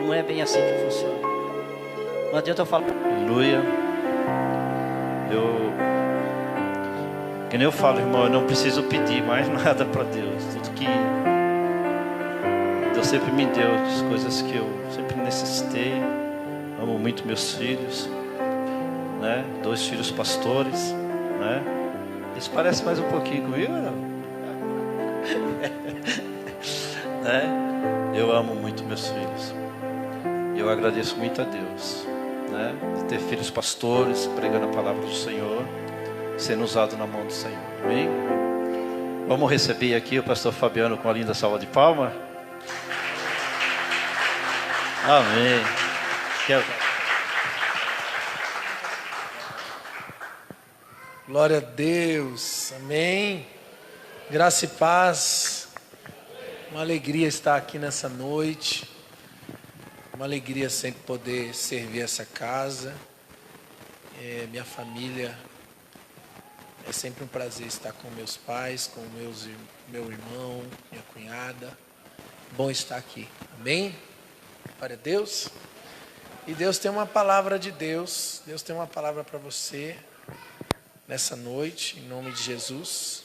não é bem assim que funciona. Não adianta eu falar. Aleluia. Que nem eu falo, irmão, eu não preciso pedir mais nada para Deus. Tudo que Deus sempre me deu, as coisas que eu sempre necessitei. Amo muito meus filhos, né? 2 filhos pastores, né? Isso parece mais um pouquinho comigo, não? Né? Eu amo muito meus filhos. Eu agradeço muito a Deus, né? De ter filhos pastores, pregando a palavra do Senhor, sendo usado na mão do Senhor. Amém? Vamos receber aqui o pastor Fabiano com a linda salva de palmas. Amém. Glória a Deus. Amém. Graça e paz. Uma alegria estar aqui nessa noite. Uma alegria sempre poder servir essa casa. Minha família. É sempre um prazer estar com meus pais, com meu irmão, minha cunhada. Bom estar aqui. Amém? Glória a Deus. E Deus tem uma palavra de Deus. Deus tem uma palavra para você nessa noite, em nome de Jesus.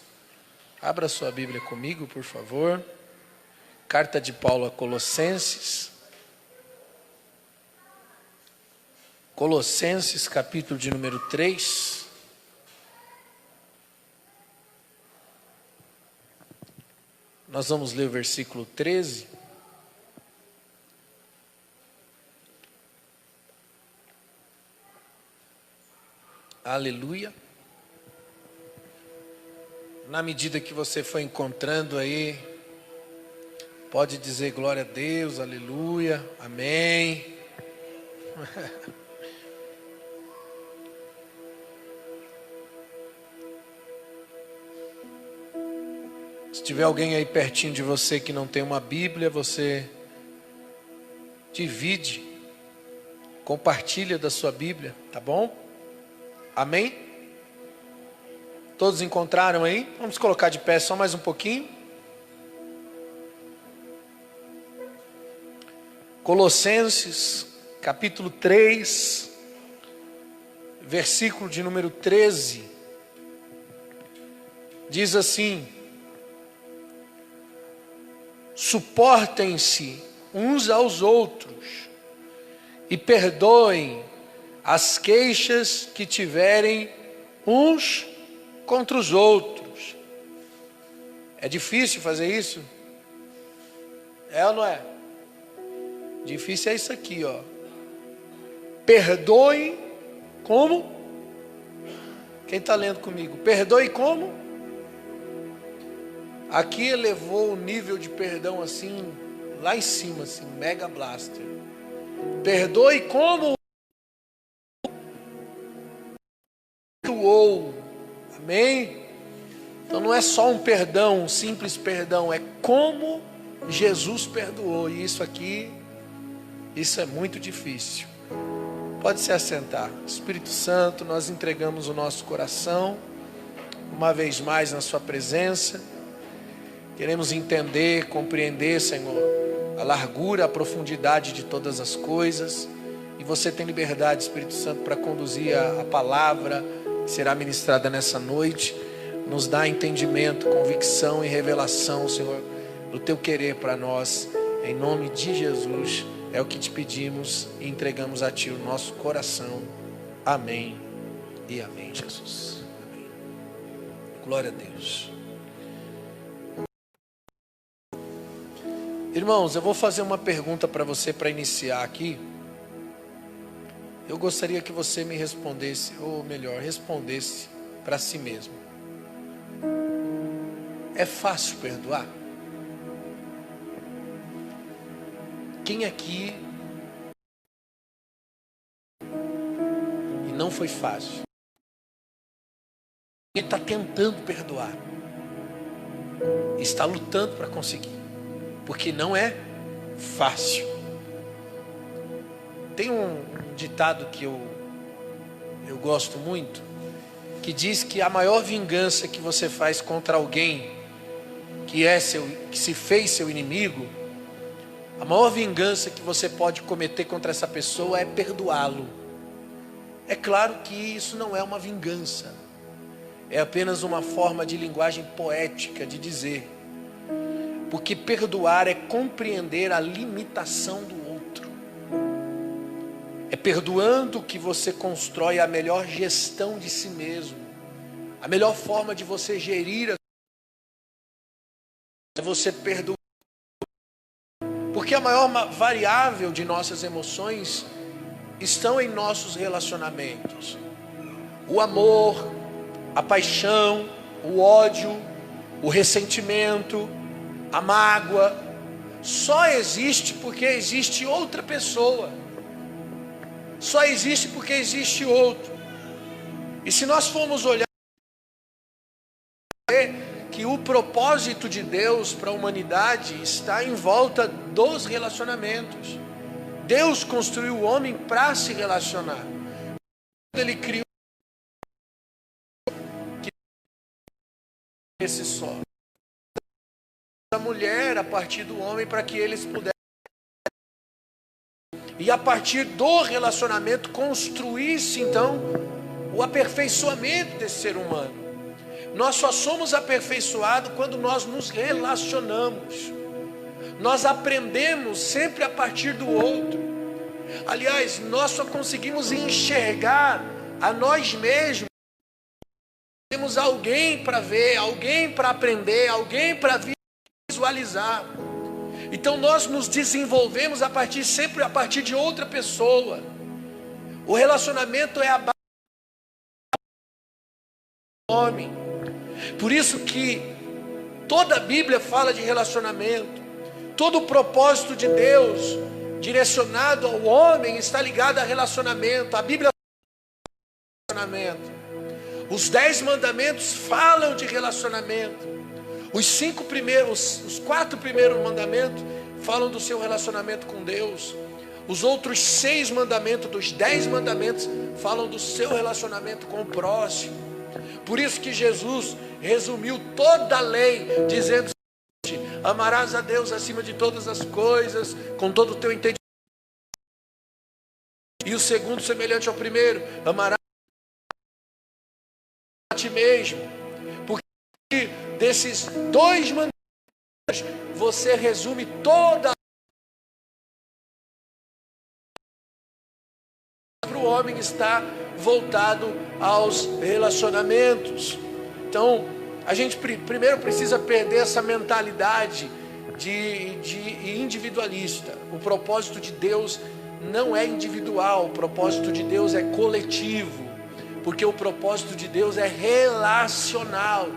Abra sua Bíblia comigo, por favor. Carta de Paulo a Colossenses. Colossenses, capítulo de número 3. Nós vamos ler o versículo 13. Aleluia. Na medida que você for encontrando aí, pode dizer glória a Deus, aleluia, amém. Se tiver alguém aí pertinho de você que não tem uma Bíblia, você divide, compartilha da sua Bíblia, tá bom? Amém? Todos encontraram aí? Vamos colocar de pé só mais um pouquinho. Colossenses, capítulo 3, versículo de número 13. Diz assim: suportem-se uns aos outros e perdoem as queixas que tiverem uns contra os outros. É difícil fazer isso? É ou não é? Difícil é isso aqui, ó. Perdoem como? Quem está lendo comigo? Perdoe como? Aqui elevou o nível de perdão assim, lá em cima, assim, mega blaster. Perdoe como perdoou. Amém? Então não é só um perdão, um simples perdão, é como Jesus perdoou. E isso aqui, isso é muito difícil. Pode se assentar. Espírito Santo, nós entregamos o nosso coração uma vez mais na sua presença. Queremos entender, compreender, Senhor, a largura, a profundidade de todas as coisas. E você tem liberdade, Espírito Santo, para conduzir a palavra que será ministrada nessa noite. Nos dá entendimento, convicção e revelação, Senhor, do teu querer para nós. Em nome de Jesus, é o que te pedimos e entregamos a ti o nosso coração. Amém e amém, Jesus. Amém. Glória a Deus. Irmãos, eu vou fazer uma pergunta para você para iniciar aqui. Eu gostaria que você me respondesse, ou melhor, respondesse para si mesmo. É fácil perdoar? Quem aqui e não foi fácil? Quem está tentando perdoar? Está lutando para conseguir. Porque não é fácil. Tem um ditado que eu gosto muito, que diz que a maior vingança que você faz contra alguém que se fez seu inimigo, A maior vingança que você pode cometer contra essa pessoa é perdoá-lo. É claro que isso não é uma vingança. É apenas uma forma de linguagem poética de dizer. Porque perdoar é compreender a limitação do outro. É perdoando que você constrói a melhor gestão de si mesmo. A melhor forma de você gerir é você perdoar. Porque a maior variável de nossas emoções estão em nossos relacionamentos. O amor, a paixão, o ódio, o ressentimento, a mágoa, só existe porque existe outra pessoa. Só existe porque existe outro. E se nós formos olhar que o propósito de Deus para a humanidade está em volta dos relacionamentos. Deus construiu o homem para se relacionar. Ele criou esse só. A mulher a partir do homem para que eles pudessem. E a partir do relacionamento construísse então o aperfeiçoamento desse ser humano. Nós só somos aperfeiçoados quando nós nos relacionamos. Nós aprendemos sempre a partir do outro. Aliás, nós só conseguimos enxergar a nós mesmos. Temos alguém para ver, alguém para aprender, alguém para visualizar. Então nós nos desenvolvemos sempre a partir de outra pessoa. O relacionamento é a base do homem. Por isso que toda a Bíblia fala de relacionamento. Todo o propósito de Deus direcionado ao homem está ligado a relacionamento. A Bíblia fala de relacionamento. Os 10 mandamentos falam de relacionamento. Os 4 primeiros mandamentos falam do seu relacionamento com Deus. Os outros 6 mandamentos, dos 10 mandamentos, falam do seu relacionamento com o próximo. Por isso que Jesus resumiu toda a lei, dizendo: amarás a Deus acima de todas as coisas, com todo o teu entendimento. E o segundo, semelhante ao primeiro, amarás a ti mesmo. Porque desses 2 mandamentos, você resume toda para o homem está voltado aos relacionamentos. Então, a gente primeiro precisa perder essa mentalidade de individualista. O propósito de Deus não é individual, o propósito de Deus é coletivo, porque o propósito de Deus é relacional.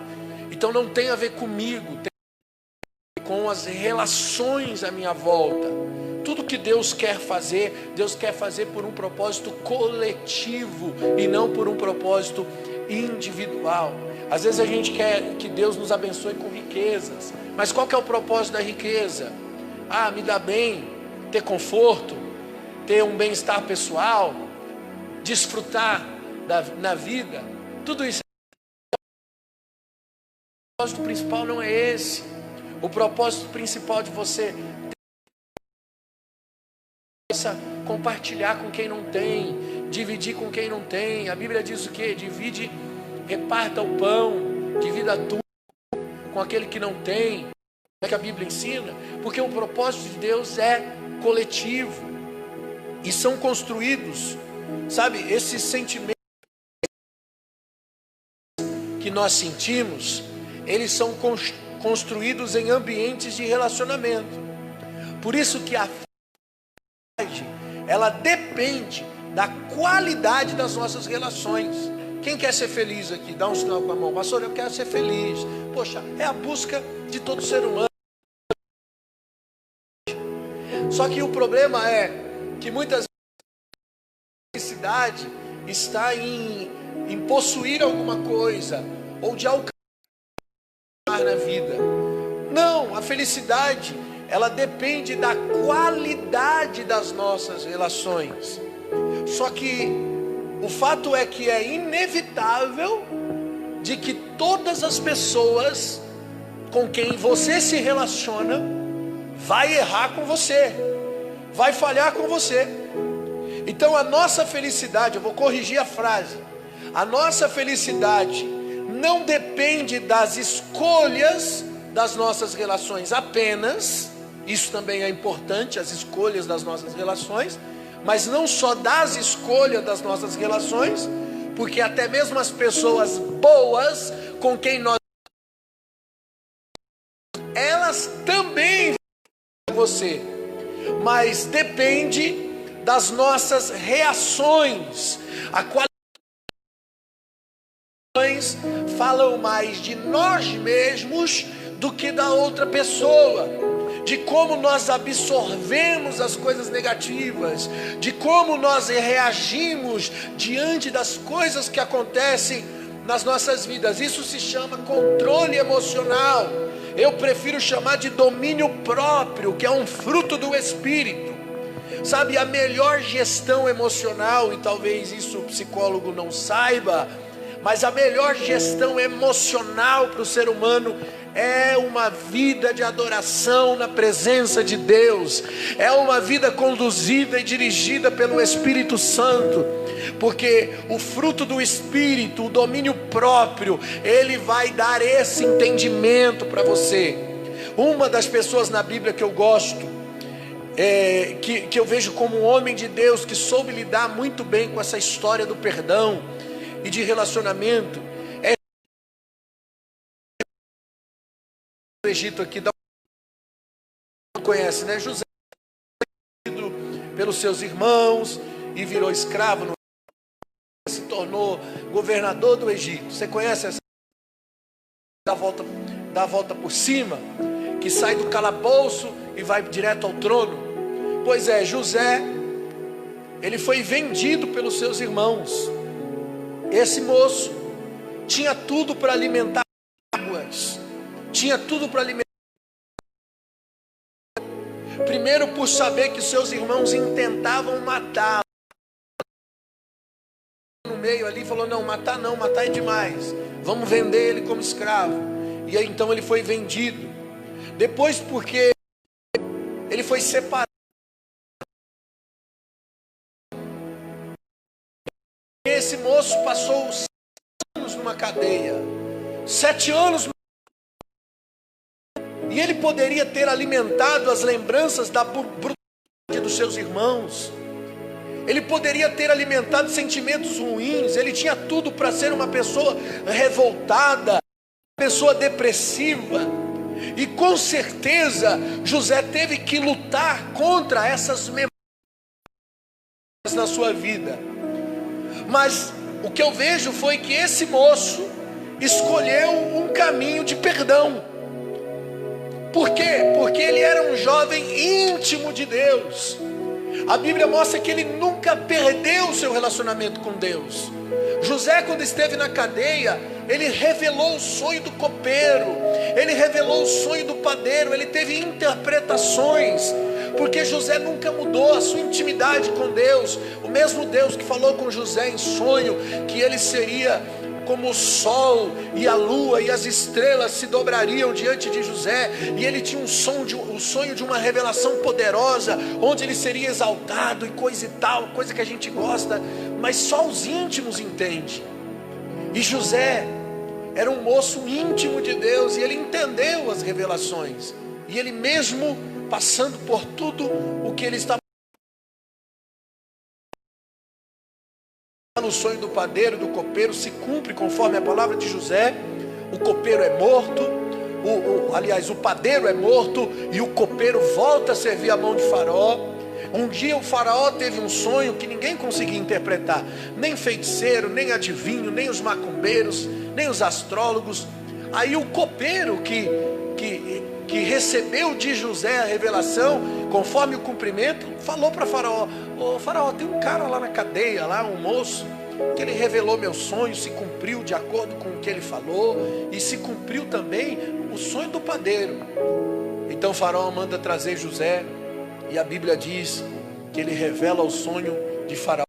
Então não tem a ver comigo, tem a ver com as relações à minha volta. Tudo que Deus quer fazer por um propósito coletivo e não por um propósito individual. Às vezes a gente quer que Deus nos abençoe com riquezas, mas qual que é o propósito da riqueza? Me dar bem, ter conforto, ter um bem-estar pessoal, desfrutar na vida. Tudo isso. O propósito principal não é esse. O propósito principal de você compartilhar com quem não tem, dividir com quem não tem. A Bíblia diz o quê? Divide, reparta o pão, divida tudo com aquele que não tem. É que a Bíblia ensina, porque o propósito de Deus é coletivo e são construídos, sabe, esses sentimentos que nós sentimos, eles são construídos em ambientes de relacionamento. Por isso que a ela depende da qualidade das nossas relações. Quem quer ser feliz aqui? Dá um sinal com a mão. Pastor, eu quero ser feliz. Poxa, é a busca de todo ser humano. Só que o problema é que muitas vezes a felicidade está em possuir alguma coisa ou de alcançar na vida. Não, a felicidade ela depende da qualidade das nossas relações. Só que o fato é que é inevitável de que todas as pessoas com quem você se relaciona vai errar com você, vai falhar com você. Então a nossa felicidade, eu vou corrigir a frase, a nossa felicidade não depende das escolhas das nossas relações apenas, isso também é importante, as escolhas das nossas relações, mas não só das escolhas das nossas relações, porque até mesmo as pessoas boas com quem nós, elas também você, mas depende das nossas reações. A qualidade falam mais de nós mesmos do que da outra pessoa, de como nós absorvemos as coisas negativas, de como nós reagimos diante das coisas que acontecem nas nossas vidas. Isso se chama controle emocional. Eu prefiro chamar de domínio próprio, que é um fruto do Espírito. Sabe, a melhor gestão emocional, e talvez isso o psicólogo não saiba, mas a melhor gestão emocional para o ser humano é uma vida de adoração na presença de Deus, é uma vida conduzida e dirigida pelo Espírito Santo, porque o fruto do Espírito, o domínio próprio, ele vai dar esse entendimento para você. Uma das pessoas na Bíblia que eu gosto, que eu vejo como um homem de Deus, que soube lidar muito bem com essa história do perdão e de relacionamento, é o Egito aqui, não conhece, né? José, pelos seus irmãos, e virou escravo, se tornou governador do Egito. Você conhece essa? Dá a volta por cima, que sai do calabouço e vai direto ao trono. Pois é, José, ele foi vendido pelos seus irmãos. Esse moço tinha tudo para alimentar águas, tinha tudo para alimentar. Primeiro, por saber que seus irmãos intentavam matá-lo. No meio ali falou: não, matar é demais, vamos vender ele como escravo. E aí então ele foi vendido. Depois, porque ele foi separado, esse moço passou 7 anos numa cadeia, 7 anos, e ele poderia ter alimentado as lembranças da brutalidade dos seus irmãos, ele poderia ter alimentado sentimentos ruins, ele tinha tudo para ser uma pessoa revoltada, uma pessoa depressiva, e com certeza José teve que lutar contra essas memórias na sua vida. Mas o que eu vejo foi que esse moço escolheu um caminho de perdão. Por quê? Porque ele era um jovem íntimo de Deus. A Bíblia mostra que ele nunca perdeu o seu relacionamento com Deus. José, quando esteve na cadeia, ele revelou o sonho do copeiro, ele revelou o sonho do padeiro, ele teve interpretações, porque José nunca mudou a sua intimidade com Deus. O mesmo Deus que falou com José em sonho que ele seria como o sol e a lua e as estrelas se dobrariam diante de José, e ele tinha um sonho de uma revelação poderosa, onde ele seria exaltado e coisa e tal, coisa que a gente gosta, mas só os íntimos entendem. E José era um moço íntimo de Deus, e ele entendeu as revelações, e ele mesmo passando por tudo o que ele estava, no sonho do padeiro, do copeiro, se cumpre conforme a palavra de José. O copeiro é morto, aliás, o padeiro é morto, e o copeiro volta a servir a mão de Faraó. Um dia o Faraó teve um sonho que ninguém conseguia interpretar, nem feiticeiro, nem adivinho, nem os macumbeiros, nem os astrólogos. Aí o copeiro que recebeu de José a revelação, conforme o cumprimento, falou para Faraó: ô Faraó, tem um cara lá na cadeia, lá um moço, que ele revelou meu sonho, se cumpriu de acordo com o que ele falou, e se cumpriu também o sonho do padeiro. Então Faraó manda trazer José, e a Bíblia diz que ele revela o sonho de Faraó,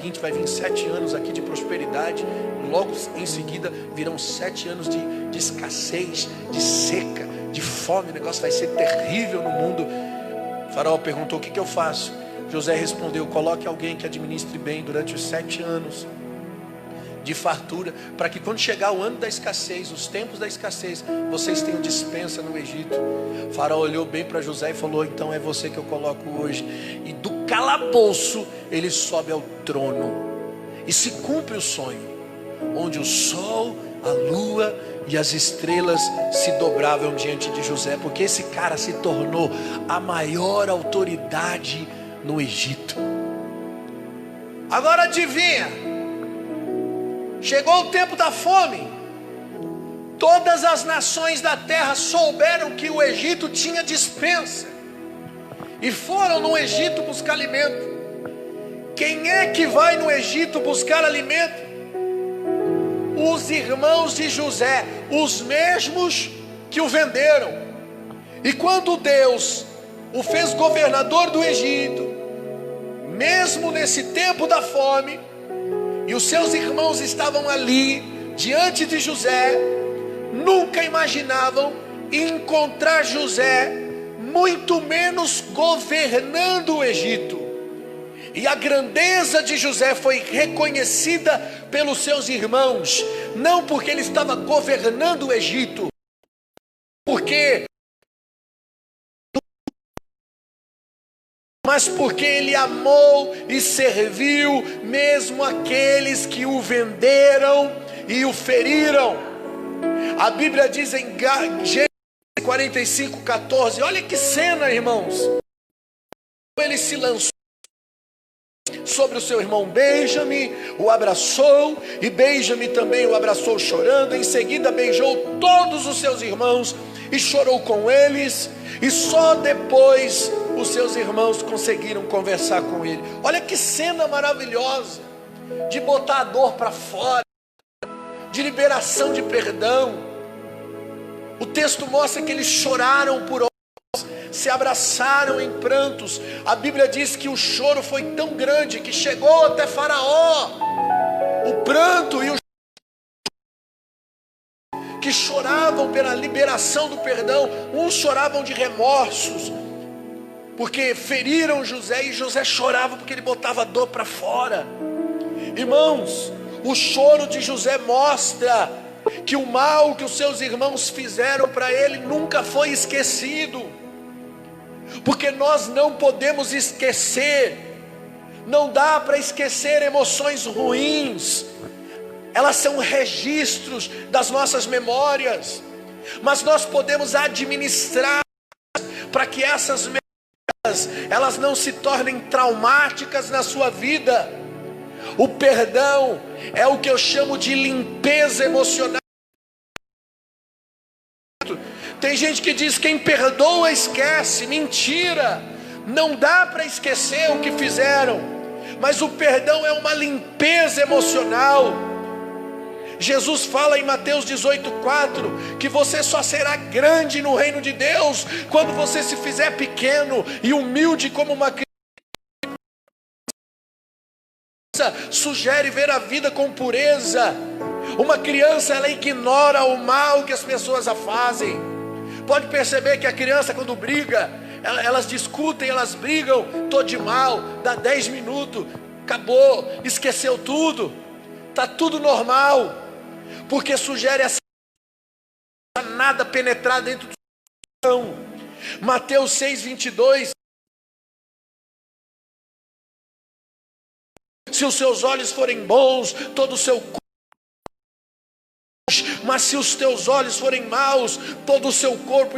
seguinte vai vir 7 anos aqui de prosperidade. Logo em seguida virão 7 anos de escassez, de seca, de fome. O negócio vai ser terrível no mundo. O faraó perguntou: o que eu faço? José respondeu: coloque alguém que administre bem durante os 7 anos de fartura, para que quando chegar o ano da escassez, os tempos da escassez, vocês tenham dispensa no Egito. O faraó olhou bem para José e falou: então é você que eu coloco hoje. E do calabouço ele sobe ao trono, e se cumpre o sonho, onde o sol, a lua e as estrelas se dobravam diante de José, porque esse cara se tornou a maior autoridade no Egito. Agora adivinha, chegou o tempo da fome. Todas as nações da terra souberam que o Egito tinha dispensa e foram no Egito buscar alimento. Quem é que vai no Egito buscar alimento? Os irmãos de José, os mesmos que o venderam. E quando Deus o fez governador do Egito, mesmo nesse tempo da fome, e os seus irmãos estavam ali diante de José, nunca imaginavam encontrar José, muito menos governando o Egito. E a grandeza de José foi reconhecida pelos seus irmãos, não porque ele estava governando o Egito, mas porque ele amou e serviu mesmo aqueles que o venderam e o feriram. A Bíblia diz em Gênesis 45:14, olha que cena, irmãos. Ele se lançou sobre o seu irmão Benjamim, o abraçou, e Benjamim também o abraçou chorando. Em seguida beijou todos os seus irmãos e chorou com eles, e só depois os seus irmãos conseguiram conversar com ele. Olha que cena maravilhosa, de botar a dor para fora, de liberação de perdão. O texto mostra que eles choraram por horas, se abraçaram em prantos. A Bíblia diz que o choro foi tão grande que chegou até Faraó. O pranto e o que choravam pela liberação do perdão. Uns choravam de remorsos, porque feriram José, e José chorava porque ele botava a dor para fora. Irmãos, o choro de José mostra que o mal que os seus irmãos fizeram para ele nunca foi esquecido, porque nós não podemos esquecer. Não dá para esquecer emoções ruins, elas são registros das nossas memórias, mas nós podemos administrar para que essas memórias elas não se tornem traumáticas na sua vida. O perdão é o que eu chamo de limpeza emocional. Tem gente que diz: quem perdoa esquece. Mentira, não dá para esquecer o que fizeram, mas o perdão é uma limpeza emocional. Jesus fala em Mateus 18:4 que você só será grande no reino de Deus quando você se fizer pequeno e humilde como uma criança. Sugere ver a vida com pureza. Uma criança, ela ignora o mal que as pessoas a fazem. Pode perceber que a criança, quando briga, elas discutem, elas brigam, tô de mal, dá 10 minutos, acabou, esqueceu tudo, tá tudo normal, porque sugere essa nada penetrar dentro do coração. Mateus 6:22. Se os seus olhos forem bons, todo o seu corpo, mas se os teus olhos forem maus, todo o seu corpo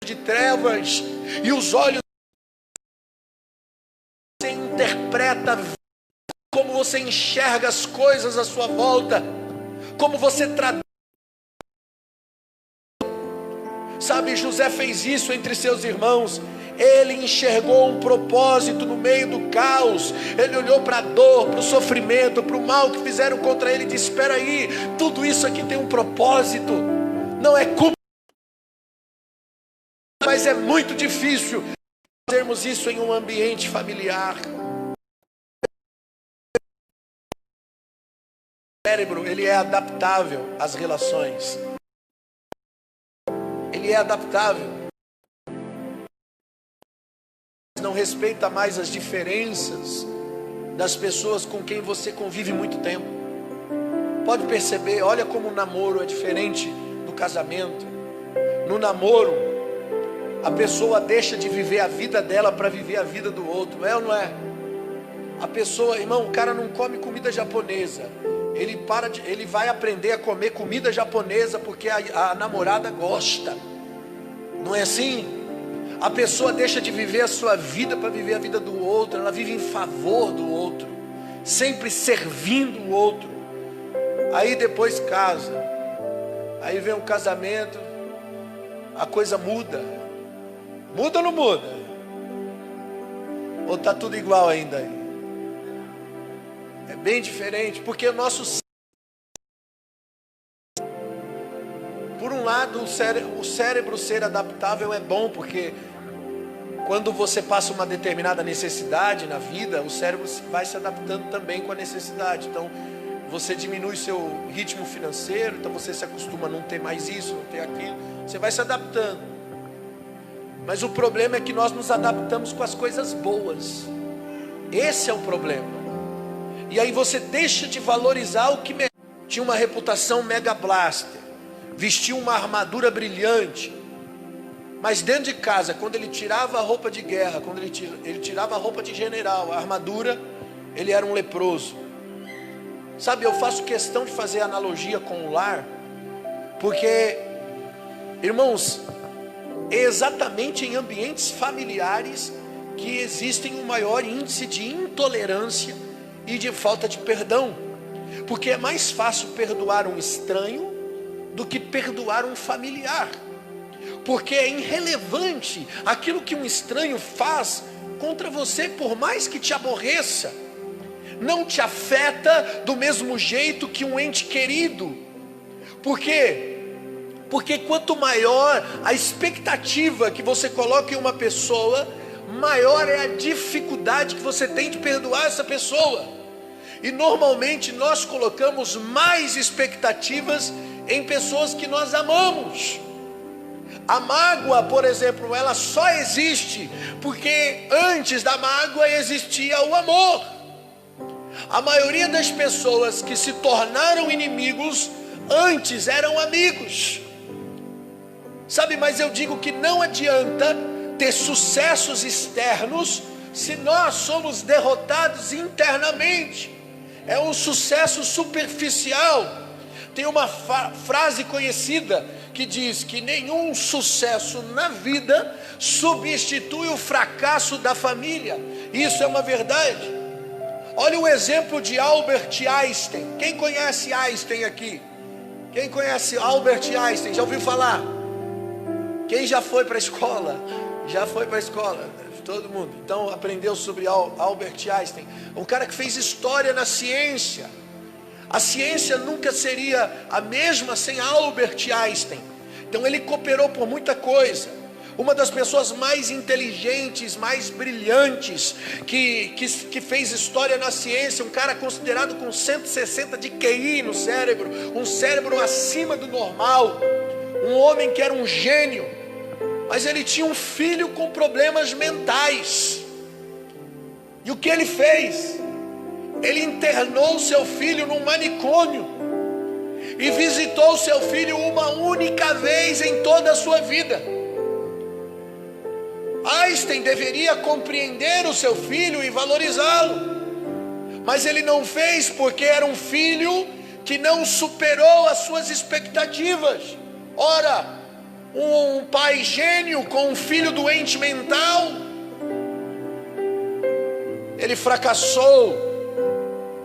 de trevas. E os olhos, você interpreta como você enxerga as coisas à sua volta, como você traduz. Sabe, José fez isso entre seus irmãos. Ele enxergou um propósito no meio do caos. Ele olhou para a dor, para o sofrimento, para o mal que fizeram contra ele e disse: espera aí, tudo isso aqui tem um propósito. Não é culpa, mas é muito difícil fazermos isso em um ambiente familiar. cérebro, ele é adaptável às relações. Ele é adaptável. Não respeita mais as diferenças das pessoas com quem você convive muito tempo. Pode perceber, olha como o namoro é diferente do casamento. No namoro, a pessoa deixa de viver a vida dela para viver a vida do outro, é ou não é? A pessoa, irmão, o cara não come comida japonesa. Ele vai aprender a comer comida japonesa porque a namorada gosta. Não é assim? A pessoa deixa de viver a sua vida para viver a vida do outro. Ela vive em favor do outro, sempre servindo o outro. Aí depois casa. Aí vem um casamento, a coisa muda. Muda ou não muda? Ou está tudo igual ainda aí? É bem diferente, porque o nosso... Por um lado, o cérebro ser adaptável é bom, porque quando você passa uma determinada necessidade na vida, o cérebro vai se adaptando também com a necessidade. Então, você diminui seu ritmo financeiro, então você se acostuma a não ter mais isso, não ter aquilo. Você vai se adaptando. Mas o problema é que nós nos adaptamos com as coisas boas. Esse é o problema. E aí você deixa de valorizar o que tinha uma reputação mega blaster, vestia uma armadura brilhante, mas dentro de casa, quando ele tirava a roupa de guerra, quando ele tirava a roupa de general, a armadura, ele era um leproso. Sabe, eu faço questão de fazer analogia com o lar, porque, irmãos, é exatamente em ambientes familiares que existem um maior índice de intolerância e de falta de perdão, porque é mais fácil perdoar um estranho do que perdoar um familiar, porque é irrelevante aquilo que um estranho faz contra você, por mais que te aborreça, não te afeta do mesmo jeito que um ente querido. Por quê? Porque quanto maior a expectativa que você coloca em uma pessoa, maior é a dificuldade que você tem de perdoar essa pessoa. E normalmente nós colocamos mais expectativas em pessoas que nós amamos. A mágoa, por exemplo, ela só existe porque antes da mágoa existia o amor. A maioria das pessoas que se tornaram inimigos antes eram amigos. Sabe, mas eu digo que não adianta ter sucessos externos se nós somos derrotados internamente. É um sucesso superficial. Tem uma frase conhecida que diz que nenhum sucesso na vida substitui o fracasso da família. Isso é uma verdade. Olha o exemplo de Albert Einstein. Quem conhece Einstein aqui? Quem conhece Albert Einstein? Já ouviu falar? Quem já foi para a escola? Já foi para a escola? Todo mundo. Então aprendeu sobre Albert Einstein. Um cara que fez história na ciência. A ciência nunca seria a mesma sem Albert Einstein. Então ele cooperou por muita coisa. Uma das pessoas mais inteligentes, mais brilhantes que fez história na ciência. Um cara considerado com 160 de QI no cérebro. Um cérebro acima do normal. Um homem que era um gênio. Mas ele tinha um filho com problemas mentais. E o que ele fez? Ele internou seu filho num manicômio. E visitou seu filho uma única vez em toda a sua vida. Einstein deveria compreender o seu filho e valorizá-lo. Mas ele não fez porque era um filho que não superou as suas expectativas. Ora, um pai gênio com um filho doente mental, ele fracassou.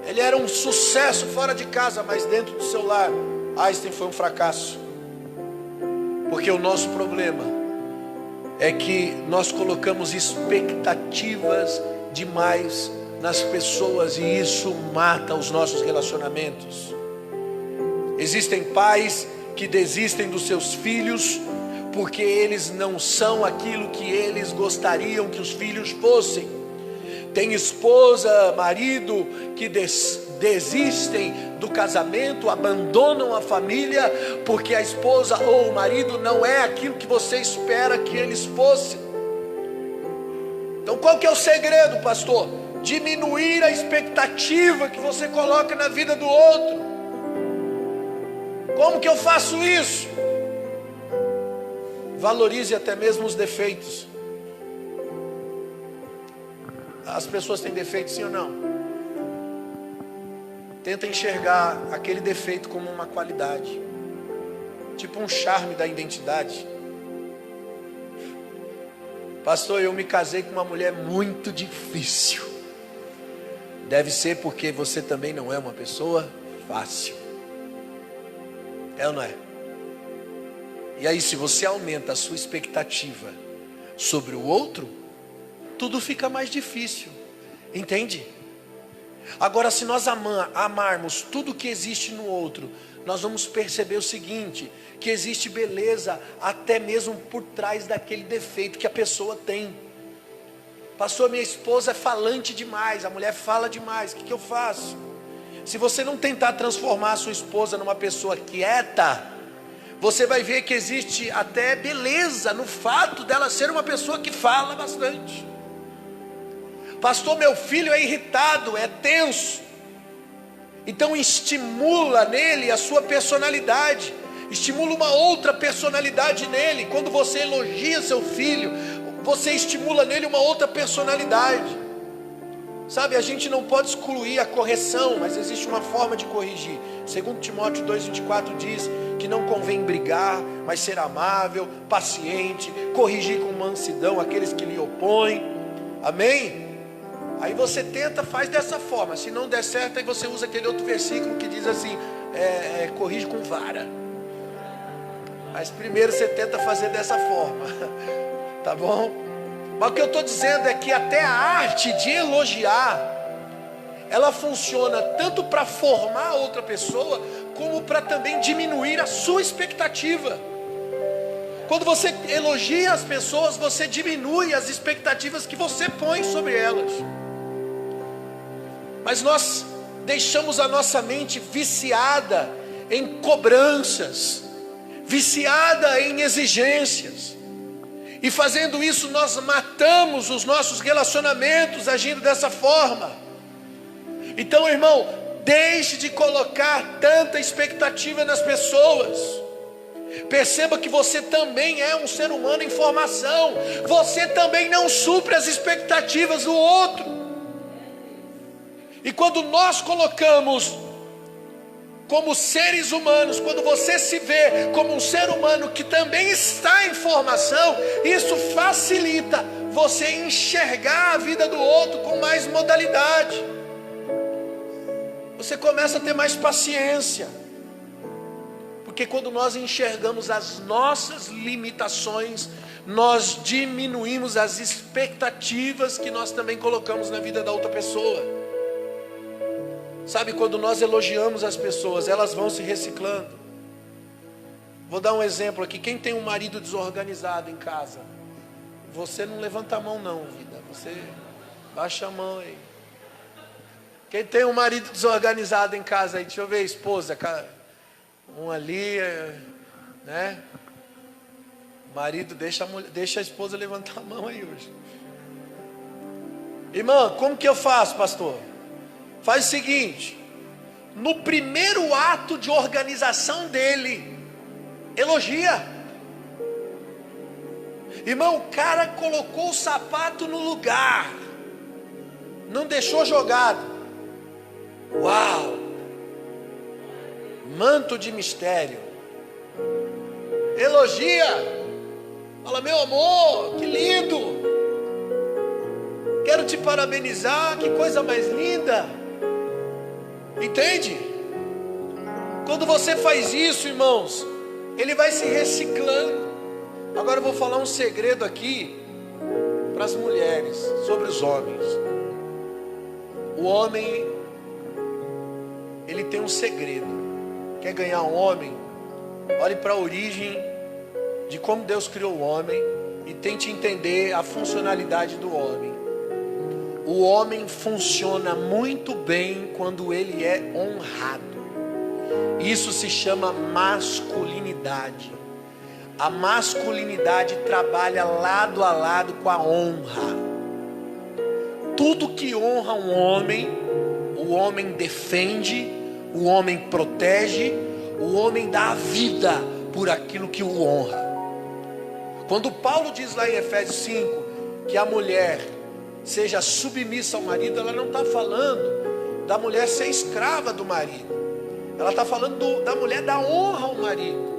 Ele era um sucesso fora de casa, mas dentro do seu lar, Einstein foi um fracasso. Porque o nosso problema é que nós colocamos expectativas demais nas pessoas, e isso mata os nossos relacionamentos. Existem pais que desistem dos seus filhos porque eles não são aquilo que eles gostariam que os filhos fossem. Tem esposa, marido que desistem do casamento, abandonam a família, porque a esposa ou o marido não é aquilo que você espera que eles fossem. Então qual que é o segredo, pastor? Diminuir a expectativa que você coloca na vida do outro. Como que eu faço isso? Valorize até mesmo os defeitos. As pessoas têm defeitos, sim ou não? Tenta enxergar aquele defeito como uma qualidade, tipo um charme da identidade. Pastor, eu me casei com uma mulher muito difícil. Deve ser porque você também não é uma pessoa fácil. É ou não é? E aí, se você aumenta a sua expectativa sobre o outro, tudo fica mais difícil. Entende? Agora, se nós amarmos tudo que existe no outro, nós vamos perceber o seguinte, que existe beleza até mesmo por trás daquele defeito que a pessoa tem. Pastor, minha esposa é falante demais, a mulher fala demais, o que eu faço? Se você não tentar transformar a sua esposa numa pessoa quieta, você vai ver que existe até beleza no fato dela ser uma pessoa que fala bastante. Pastor, meu filho é irritado, é tenso. Então estimula nele a sua personalidade, estimula uma outra personalidade nele. Quando você elogia seu filho, você estimula nele uma outra personalidade. Sabe, a gente não pode excluir a correção, mas existe uma forma de corrigir. 2 Timóteo 2,24 diz que não convém brigar, mas ser amável, paciente, corrigir com mansidão aqueles que lhe opõem. Amém? Aí você tenta, faz dessa forma. Se não der certo, aí você usa aquele outro versículo que diz assim, corrige com vara. Mas primeiro você tenta fazer dessa forma. Tá bom? Mas o que eu estou dizendo é que até a arte de elogiar, ela funciona tanto para formar outra pessoa, como para também diminuir a sua expectativa. Quando você elogia as pessoas, você diminui as expectativas que você põe sobre elas. Mas nós deixamos a nossa mente viciada em cobranças, viciada em exigências. E fazendo isso, nós matamos os nossos relacionamentos agindo dessa forma. Então, irmão, deixe de colocar tanta expectativa nas pessoas. Perceba que você também é um ser humano em formação. Você também não supre as expectativas do outro. E quando nós colocamos como seres humanos, quando você se vê como um ser humano que também está em formação, isso facilita você enxergar a vida do outro com mais modalidade. Você começa a ter mais paciência. Porque quando nós enxergamos as nossas limitações, nós diminuímos as expectativas que nós também colocamos na vida da outra pessoa. Sabe, quando nós elogiamos as pessoas, elas vão se reciclando. Vou dar um exemplo aqui. Quem tem um marido desorganizado em casa? Você não levanta a mão não, vida. Você baixa a mão aí. Quem tem um marido desorganizado em casa aí? Deixa eu ver, esposa. Um ali, né? Marido, deixa a esposa levantar a mão aí hoje. Irmã, como que eu faço, pastor? Faz o seguinte, no primeiro ato de organização dele, elogia. Irmão, o cara colocou o sapato no lugar, não deixou jogado. Uau! Manto de mistério. Elogia. Fala, meu amor, que lindo. Quero te parabenizar, que coisa mais linda. Entende? Quando você faz isso, irmãos, ele vai se reciclando. Agora eu vou falar um segredo aqui para as mulheres, sobre os homens. O homem, ele tem um segredo. Quer ganhar um homem? Olhe para a origem de como Deus criou o homem e tente entender a funcionalidade do homem. o homem funciona muito bem quando ele é honrado. Isso se chama masculinidade. A masculinidade trabalha lado a lado com a honra. Tudo que honra um homem, o homem defende, o homem protege, o homem dá a vida por aquilo que o honra. Quando Paulo diz lá em Efésios 5 que a mulher seja submissa ao marido, ela não está falando da mulher ser escrava do marido. Ela está falando da mulher dar honra ao marido.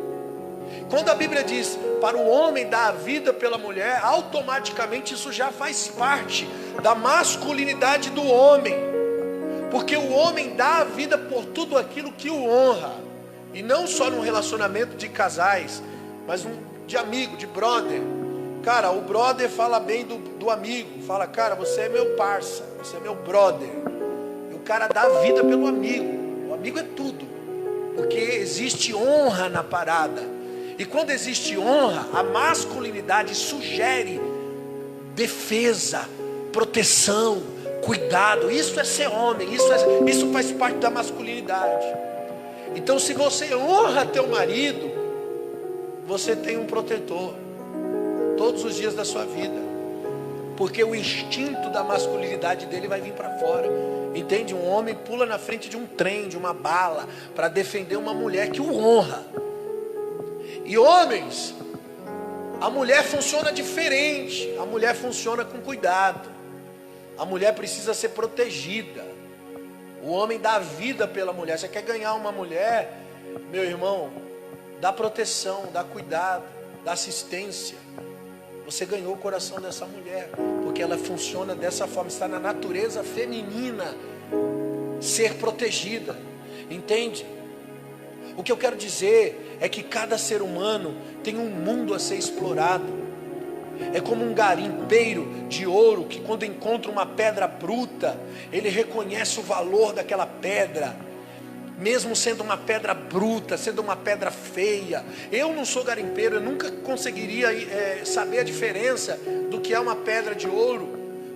Quando a Bíblia diz para o homem dar a vida pela mulher, automaticamente isso já faz parte da masculinidade do homem. Porque o homem dá a vida por tudo aquilo que o honra. E não só num relacionamento de casais, mas de amigo, de brother. Cara, o brother fala bem do amigo. Fala, cara, você é meu parça, você é meu brother. E o cara dá a vida pelo amigo. O amigo é tudo. Porque existe honra na parada. E quando existe honra, a masculinidade sugere defesa, proteção, cuidado. Isso é ser homem, isso faz parte da masculinidade. Então, se você honra teu marido, você tem um protetor todos os dias da sua vida, porque o instinto da masculinidade dele vai vir para fora. Entende? Um homem pula na frente de um trem, de uma bala, para defender uma mulher que o honra. E homens, a mulher funciona diferente. A mulher funciona com cuidado. A mulher precisa ser protegida. O homem dá vida pela mulher. Você quer ganhar uma mulher, meu irmão, dá proteção, dá cuidado, dá assistência. Você ganhou o coração dessa mulher, porque ela funciona dessa forma. Está na natureza feminina ser protegida. Entende? O que eu quero dizer é que cada ser humano tem um mundo a ser explorado. É como um garimpeiro de ouro que, quando encontra uma pedra bruta, ele reconhece o valor daquela pedra, mesmo sendo uma pedra bruta, sendo uma pedra feia. Eu não sou garimpeiro, eu nunca conseguiria saber a diferença do que é uma pedra de ouro,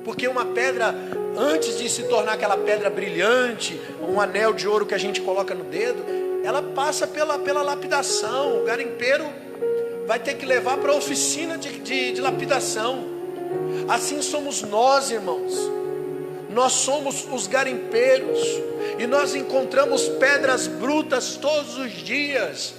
porque uma pedra, antes de se tornar aquela pedra brilhante, um anel de ouro que a gente coloca no dedo, ela passa pela lapidação. O garimpeiro vai ter que levar para a oficina de lapidação. Assim somos nós, irmãos. Nós somos os garimpeiros, e nós encontramos pedras brutas todos os dias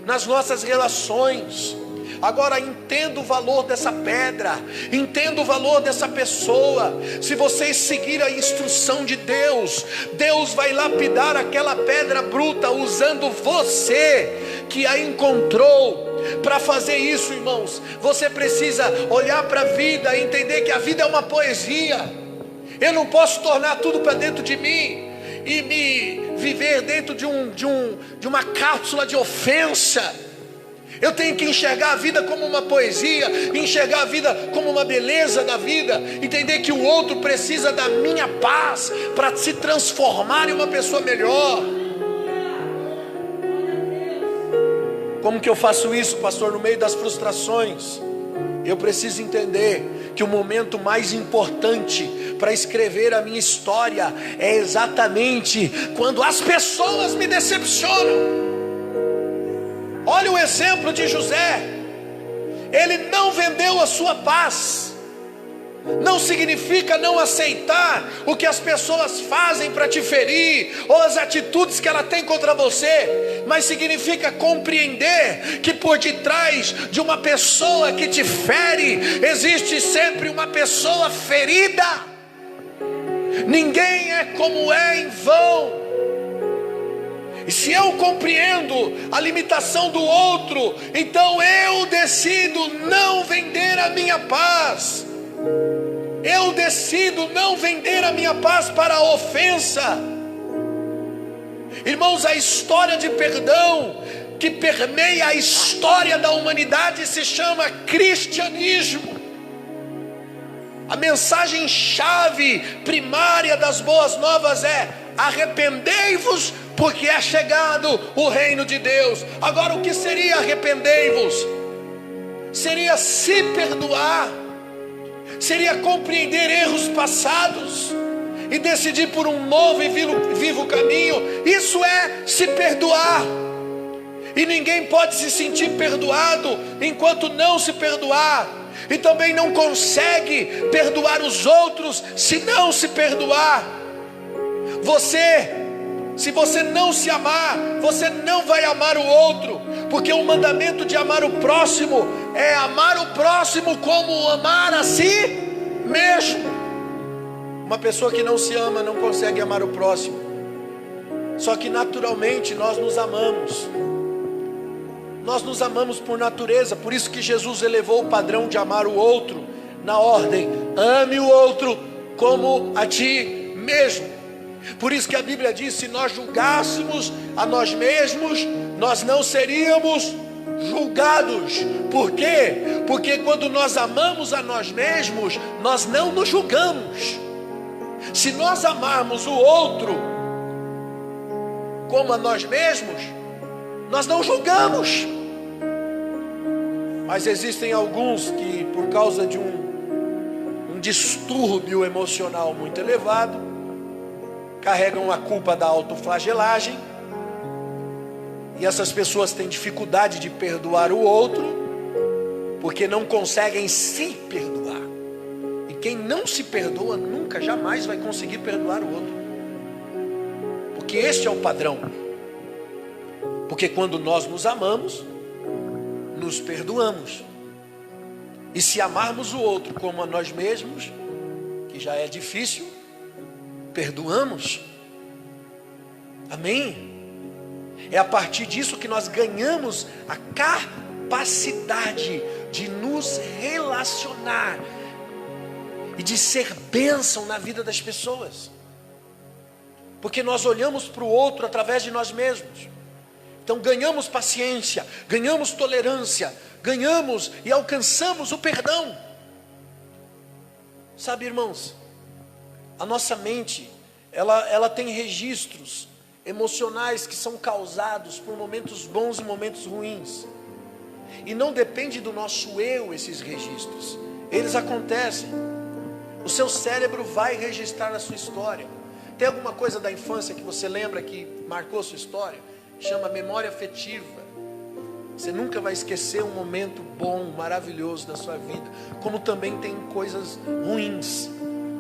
nas nossas relações. Agora entenda o valor dessa pedra, entenda o valor dessa pessoa. Se vocês seguirem a instrução de Deus, Deus vai lapidar aquela pedra bruta usando você que a encontrou. Para fazer isso, irmãos, você precisa olhar para a vida e entender que a vida é uma poesia. Eu não posso tornar tudo para dentro de mim e me viver dentro de uma cápsula de ofensa. Eu tenho que enxergar a vida como uma poesia, enxergar a vida como uma beleza da vida, entender que o outro precisa da minha paz para se transformar em uma pessoa melhor. Como que eu faço isso, pastor? No meio das frustrações, eu preciso entender que o momento mais importante para escrever a minha história é exatamente quando as pessoas me decepcionam. Olha o exemplo de José. Ele não vendeu a sua paz. Não significa não aceitar o que as pessoas fazem para te ferir, ou as atitudes que ela tem contra você, mas significa compreender que por detrás de uma pessoa que te fere, existe sempre uma pessoa ferida. Ninguém é como é em vão. E se eu compreendo a limitação do outro, então eu decido não vender a minha paz. Eu decido não vender a minha paz para a ofensa. Irmãos, a história de perdão que permeia a história da humanidade se chama cristianismo. A mensagem chave primária das boas novas é: arrependei-vos, porque é chegado o reino de Deus. Agora, o que seria arrependei-vos? Seria se perdoar, seria compreender erros passados e decidir por um novo e vivo caminho. Isso é se perdoar. E ninguém pode se sentir perdoado enquanto não se perdoar. E também não consegue perdoar os outros se não se perdoar. Se você não se amar, você não vai amar o outro. Porque o mandamento de amar o próximo é amar o próximo como amar a si mesmo. Uma pessoa que não se ama não consegue amar o próximo. Só que naturalmente nós nos amamos. Nós nos amamos por natureza. Por isso que Jesus elevou o padrão de amar o outro na ordem: ame o outro como a ti mesmo. Por isso que a Bíblia diz: se nós julgássemos a nós mesmos, nós não seríamos julgados. Por quê? Porque quando nós amamos a nós mesmos, nós não nos julgamos. Se nós amarmos o outro como a nós mesmos, nós não julgamos. Mas existem alguns que, por causa de um distúrbio emocional muito elevado, carregam a culpa da autoflagelagem. E essas pessoas têm dificuldade de perdoar o outro, porque não conseguem se perdoar. E quem não se perdoa nunca, jamais vai conseguir perdoar o outro. Porque este é o padrão. Porque quando nós nos amamos, nos perdoamos. E se amarmos o outro como a nós mesmos, que já é difícil, perdoamos. Amém? É a partir disso que nós ganhamos a capacidade de nos relacionar e de ser bênção na vida das pessoas. Porque nós olhamos para o outro através de nós mesmos. Então ganhamos paciência, ganhamos tolerância, ganhamos e alcançamos o perdão. Sabe, irmãos, a nossa mente, ela tem registros emocionais que são causados por momentos bons e momentos ruins. E não depende do nosso eu esses registros. Eles acontecem. O seu cérebro vai registrar a sua história. Tem alguma coisa da infância que você lembra que marcou a sua história? Chama memória afetiva. Você nunca vai esquecer um momento bom, maravilhoso da sua vida. Como também tem coisas ruins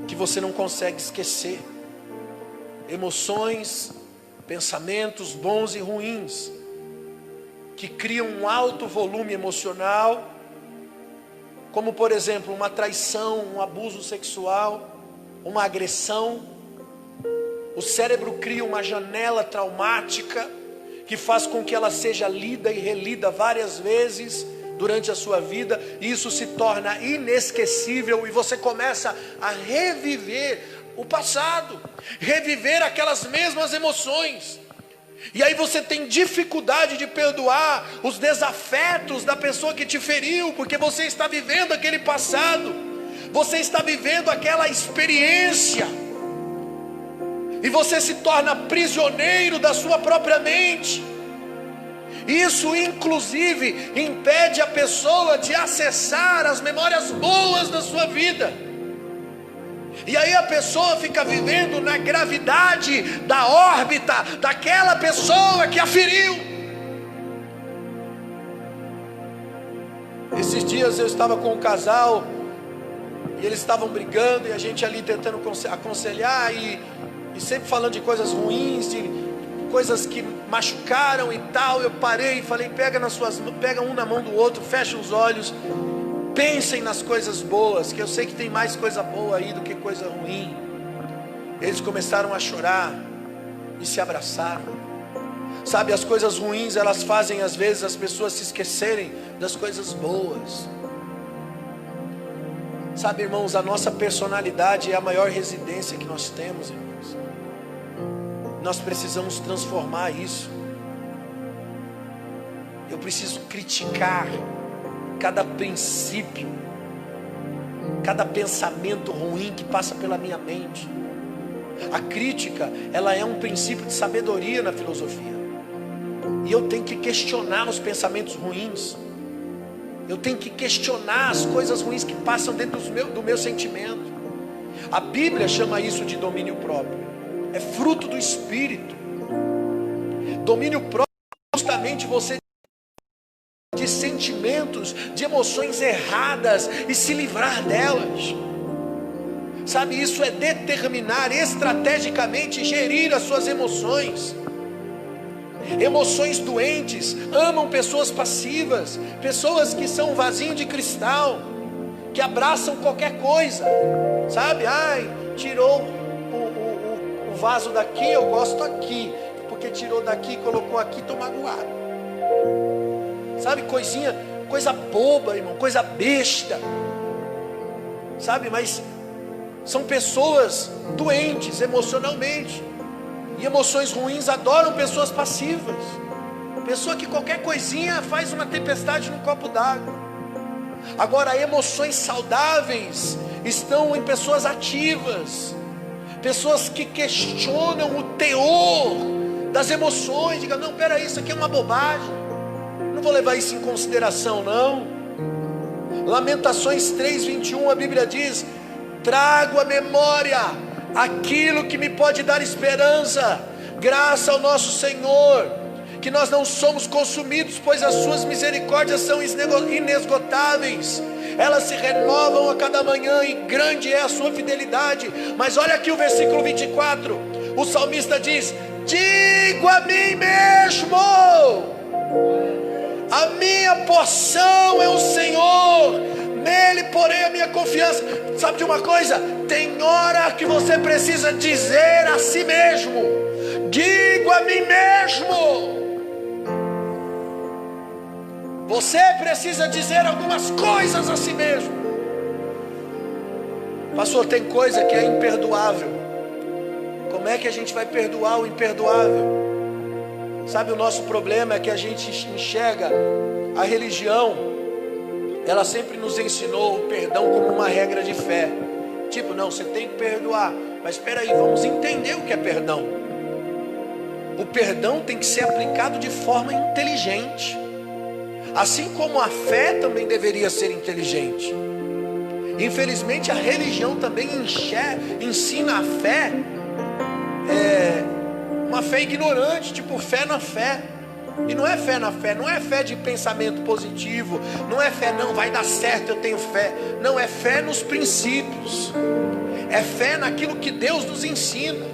que você não consegue esquecer. Emoções, pensamentos bons e ruins que criam um alto volume emocional, como por exemplo uma traição, um abuso sexual, uma agressão. O cérebro cria uma janela traumática que faz com que ela seja lida e relida várias vezes durante a sua vida, e isso se torna inesquecível, e você começa a reviver o passado, reviver aquelas mesmas emoções. E aí você tem dificuldade de perdoar os desafetos da pessoa que te feriu, porque você está vivendo aquele passado, você está vivendo aquela experiência, e você se torna prisioneiro da sua própria mente. Isso inclusive impede a pessoa de acessar as memórias boas da sua vida. E aí a pessoa fica vivendo na gravidade da órbita daquela pessoa que a feriu. Esses dias eu estava com um casal e eles estavam brigando, e a gente ali tentando aconselhar e sempre falando de coisas ruins, de coisas que machucaram e tal. Eu parei e falei: pega um na mão do outro, fecha os olhos, pensem nas coisas boas, que eu sei que tem mais coisa boa aí do que coisa ruim. Eles começaram a chorar e se abraçaram. Sabe, as coisas ruins, elas fazem às vezes as pessoas se esquecerem das coisas boas. Sabe, irmãos, a nossa personalidade é a maior residência que nós temos, irmãos. Nós precisamos transformar isso. Eu preciso criticar cada princípio, cada pensamento ruim que passa pela minha mente. A crítica, ela é um princípio de sabedoria na filosofia. E eu tenho que questionar os pensamentos ruins. Eu tenho que questionar as coisas ruins que passam dentro do meu sentimento. A Bíblia chama isso de domínio próprio. É fruto do Espírito. Domínio próprio é justamente você de sentimentos, de emoções erradas e se livrar delas. Sabe, isso é determinar estrategicamente, gerir as suas emoções. Emoções doentes amam pessoas passivas, pessoas que são vasinho de cristal, que abraçam qualquer coisa. Sabe, tirou o vaso daqui, eu gosto aqui, porque tirou daqui e colocou aqui, estou magoado. Sabe, coisa boba, irmão, coisa besta. Sabe, mas são pessoas doentes emocionalmente. E emoções ruins adoram pessoas passivas. Pessoa que qualquer coisinha faz uma tempestade num copo d'água. Agora, emoções saudáveis estão em pessoas ativas. Pessoas que questionam o teor das emoções. Digam, não, peraí, isso aqui é uma bobagem. Não vou levar isso em consideração, não. Lamentações 3:21, a Bíblia diz: trago à memória aquilo que me pode dar esperança, graça ao nosso Senhor, que nós não somos consumidos, pois as suas misericórdias são inesgotáveis, elas se renovam a cada manhã, e grande é a sua fidelidade. Mas olha aqui o versículo 24, o salmista diz: digo a mim mesmo, a minha porção é o Senhor, nele porém a minha confiança. Sabe de uma coisa? Tem hora que você precisa dizer a si mesmo: digo a mim mesmo. Você precisa dizer algumas coisas a si mesmo. Pastor, tem coisa que é imperdoável. Como é que a gente vai perdoar o imperdoável? Sabe, o nosso problema é que a gente enxerga a religião, ela sempre nos ensinou o perdão como uma regra de fé. Tipo, não, você tem que perdoar. Mas espera aí, vamos entender o que é perdão. O perdão tem que ser aplicado de forma inteligente. Assim como a fé também deveria ser inteligente. Infelizmente a religião também ensina a fé, uma fé ignorante, tipo fé na fé. E não é fé na fé, não é fé de pensamento positivo, não é fé, não, vai dar certo, eu tenho fé. Não, é fé nos princípios, é fé naquilo que Deus nos ensina.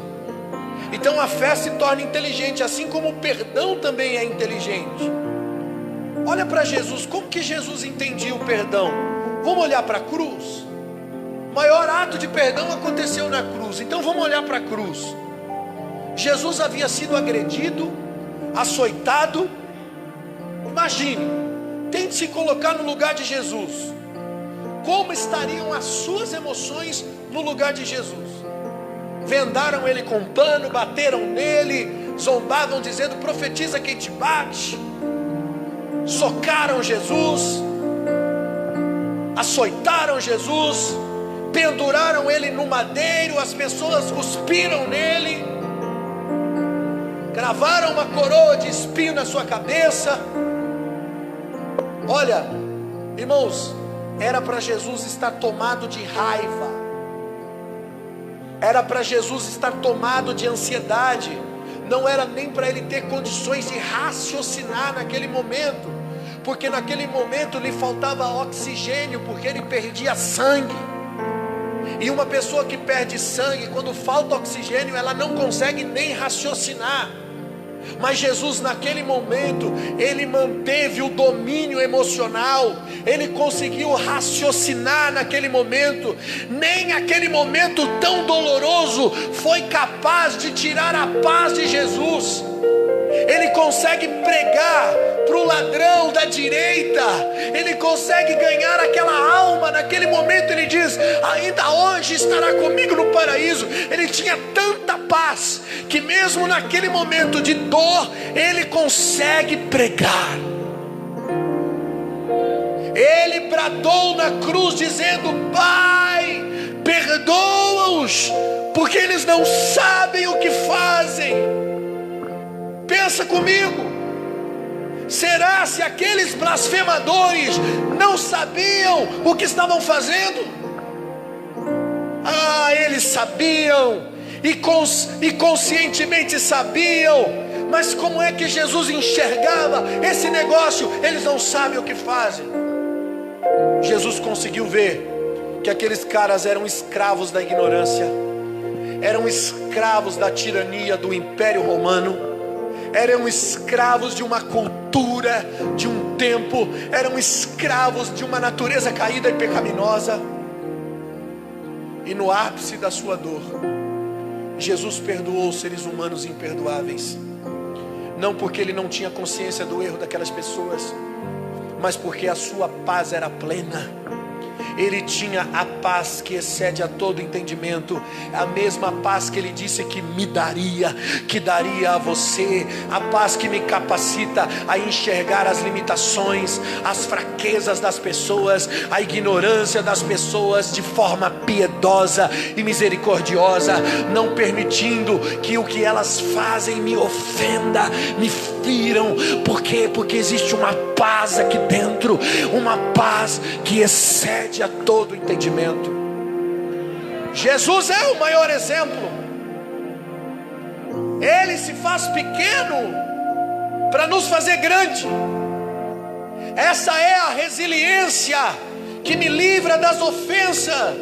Então a fé se torna inteligente, assim como o perdão também é inteligente. Olha para Jesus, como que Jesus entendia o perdão? Vamos olhar para a cruz. O maior ato de perdão aconteceu na cruz, então vamos olhar para a cruz. Jesus havia sido agredido, açoitado. Imagine, tente se colocar no lugar de Jesus. Como estariam as suas emoções no lugar de Jesus? Vendaram ele com pano, bateram nele, zombavam dizendo: profetiza quem te bate. Socaram Jesus, açoitaram Jesus, penduraram ele no madeiro, as pessoas cuspiram nele, gravaram uma coroa de espinho na sua cabeça. Olha, irmãos, era para Jesus estar tomado de raiva, era para Jesus estar tomado de ansiedade. Não era nem para ele ter condições de raciocinar naquele momento, porque naquele momento lhe faltava oxigênio, porque ele perdia sangue. E uma pessoa que perde sangue, quando falta oxigênio, ela não consegue nem raciocinar. Mas Jesus naquele momento, ele manteve o domínio emocional, ele conseguiu raciocinar naquele momento. Nem aquele momento tão doloroso foi capaz de tirar a paz de Jesus. Ele consegue pregar para o ladrão da direita, ele consegue ganhar aquela alma. Naquele momento ele diz: ainda hoje estará comigo no paraíso. Ele tinha tanta paz, que mesmo naquele momento de dor, ele consegue pregar. Ele bradou na cruz dizendo: Pai, perdoa-os, porque eles não sabem o que fazem. Pensa comigo, Será se aqueles blasfemadores não sabiam o que estavam fazendo? Eles sabiam, e conscientemente sabiam, mas como é que Jesus enxergava esse negócio? Eles não sabem o que fazem. Jesus conseguiu ver que aqueles caras eram escravos da ignorância, eram escravos da tirania do Império Romano, eram escravos de uma cultura, de um tempo, eram escravos de uma natureza caída e pecaminosa. E no ápice da sua dor, Jesus perdoou os seres humanos imperdoáveis. Não porque ele não tinha consciência do erro daquelas pessoas, mas porque a sua paz era plena. Ele tinha a paz que excede a todo entendimento, a mesma paz que ele disse que me daria, que daria a você, a paz que me capacita a enxergar as limitações, as fraquezas das pessoas, a ignorância das pessoas de forma piedosa e misericordiosa, não permitindo que o que elas fazem me ofenda, me firam. Por quê? Porque existe uma paz aqui dentro, uma paz que excede a todo entendimento. Jesus é o maior exemplo. Ele se faz pequeno para nos fazer grande. Essa é a resiliência que me livra das ofensas,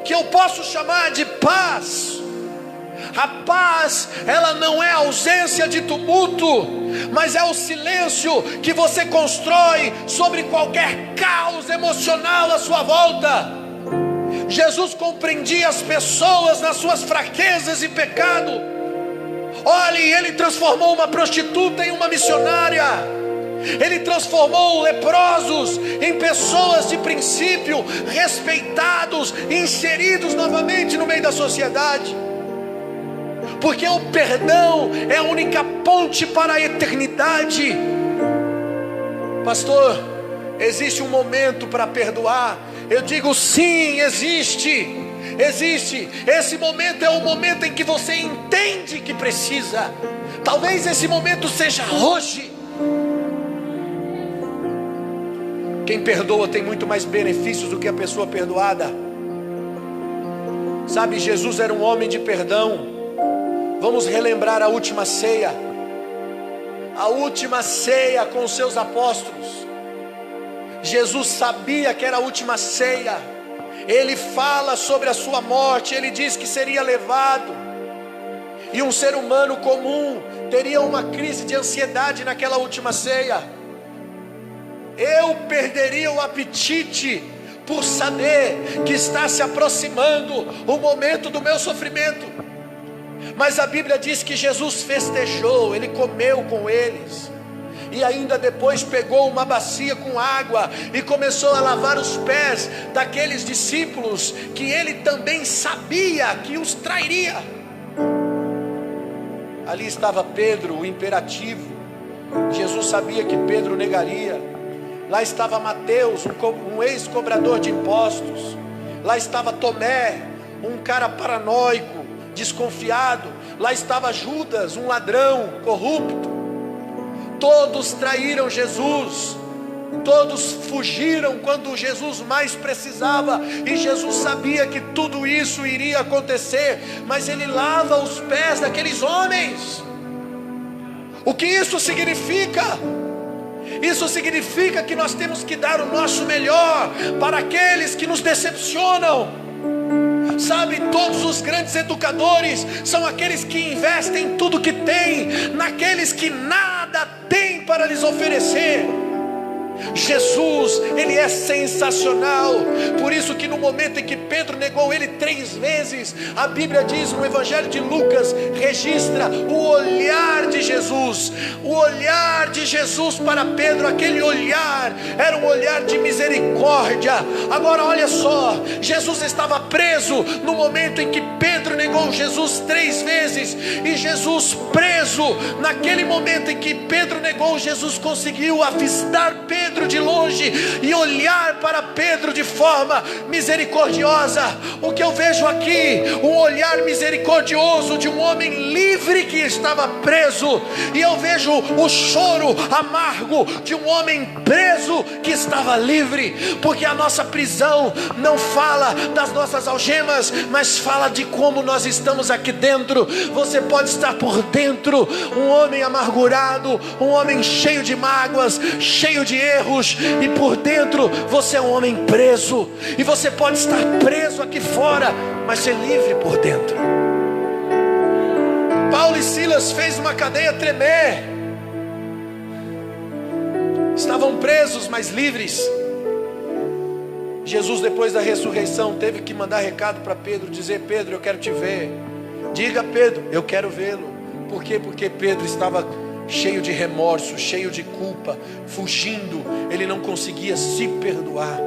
que eu posso chamar de paz. A paz, ela não é ausência de tumulto, mas é o silêncio que você constrói sobre qualquer caos emocional à sua volta. Jesus compreendia as pessoas nas suas fraquezas e pecado. Olhe, ele transformou uma prostituta em uma missionária. Ele transformou leprosos em pessoas de princípio, respeitados, inseridos novamente no meio da sociedade. Porque o perdão é a única ponte para a eternidade. Pastor, existe um momento para perdoar? Eu digo sim, existe. Existe. Esse momento é o momento em que você entende que precisa. Talvez esse momento seja hoje. Quem perdoa tem muito mais benefícios do que a pessoa perdoada. Sabe, Jesus era um homem de perdão. Vamos relembrar a última ceia. A última ceia com os seus apóstolos. Jesus sabia que era a última ceia. Ele fala sobre a sua morte. Ele diz que seria levado. E um ser humano comum teria uma crise de ansiedade naquela última ceia. Eu perderia o apetite por saber que está se aproximando o momento do meu sofrimento. Mas a Bíblia diz que Jesus festejou, ele comeu com eles. E ainda depois pegou uma bacia com água e começou a lavar os pés daqueles discípulos que ele também sabia que os trairia. Ali estava Pedro, o imperativo. Jesus sabia que Pedro negaria. Lá estava Mateus, um ex-cobrador de impostos. Lá estava Tomé, um cara paranoico, desconfiado. Lá estava Judas, um ladrão corrupto. Todos traíram Jesus. Todos fugiram quando Jesus mais precisava. E Jesus sabia que tudo isso iria acontecer. Mas ele lava os pés daqueles homens. O que isso significa? Isso significa que nós temos que dar o nosso melhor para aqueles que nos decepcionam. Sabe, todos os grandes educadores são aqueles que investem tudo que têm naqueles que nada têm para lhes oferecer. Jesus, ele é sensacional. Por isso que no momento em que Pedro negou ele 3 vezes, a Bíblia diz no Evangelho de Lucas, registra o olhar de Jesus. O olhar de Jesus para Pedro, aquele olhar era um olhar de misericórdia. Agora olha só, Jesus estava preso no momento em que Pedro negou Jesus 3 vezes. E Jesus preso, naquele momento em que Pedro negou, Jesus conseguiu avistar Pedro de longe e olhar para Pedro de forma misericordiosa. O que eu vejo aqui, um olhar misericordioso de um homem livre que estava preso. E eu vejo o choro amargo de um homem preso que estava livre. Porque a nossa prisão não fala das nossas algemas, mas fala de como nós estamos aqui dentro. Você pode estar por dentro um homem amargurado, um homem cheio de mágoas, cheio de erros, e por dentro você é um homem preso. E você pode estar preso aqui fora, mas ser livre por dentro. Paulo e Silas fez uma cadeia tremer. Estavam presos, mas livres. Jesus, depois da ressurreição, teve que mandar recado para Pedro, dizer: Pedro, eu quero te ver. Diga, Pedro, eu quero vê-lo. Por quê? Porque Pedro estava cheio de remorso, cheio de culpa, fugindo. Ele não conseguia se perdoar.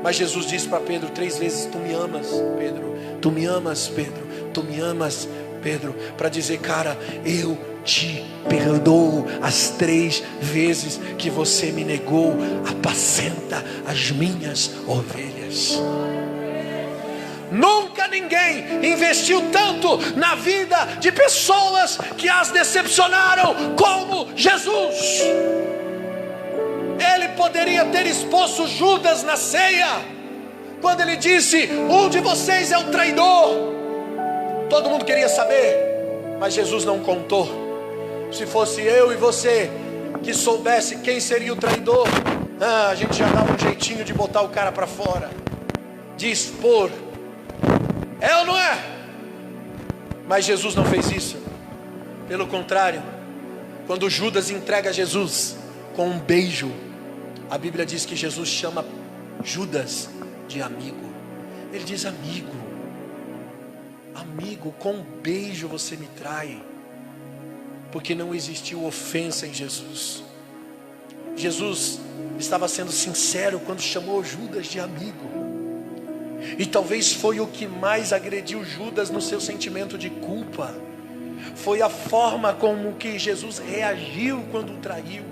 Mas Jesus disse para Pedro 3 vezes: tu me amas, Pedro. Tu me amas, Pedro. Tu me amas, Pedro. Para dizer: cara, eu te perdoo as 3 vezes que você me negou. Apacenta as minhas ovelhas. Nunca ninguém investiu tanto na vida de pessoas que as decepcionaram como Jesus. Ele poderia ter exposto Judas na ceia, quando ele disse: um de vocês é o traidor. Todo mundo queria saber, mas Jesus não contou. Se fosse eu e você que soubesse quem seria o traidor, a gente já dava um jeitinho de botar o cara para fora, de expor. É ou não é? Mas Jesus não fez isso. Pelo contrário, quando Judas entrega Jesus com um beijo, a Bíblia diz que Jesus chama Judas de amigo. Ele diz: amigo, amigo, com um beijo você me trai. Porque não existiu ofensa em Jesus. Jesus estava sendo sincero quando chamou Judas de amigo. E talvez foi o que mais agrediu Judas no seu sentimento de culpa. Foi a forma como que Jesus reagiu quando o traiu.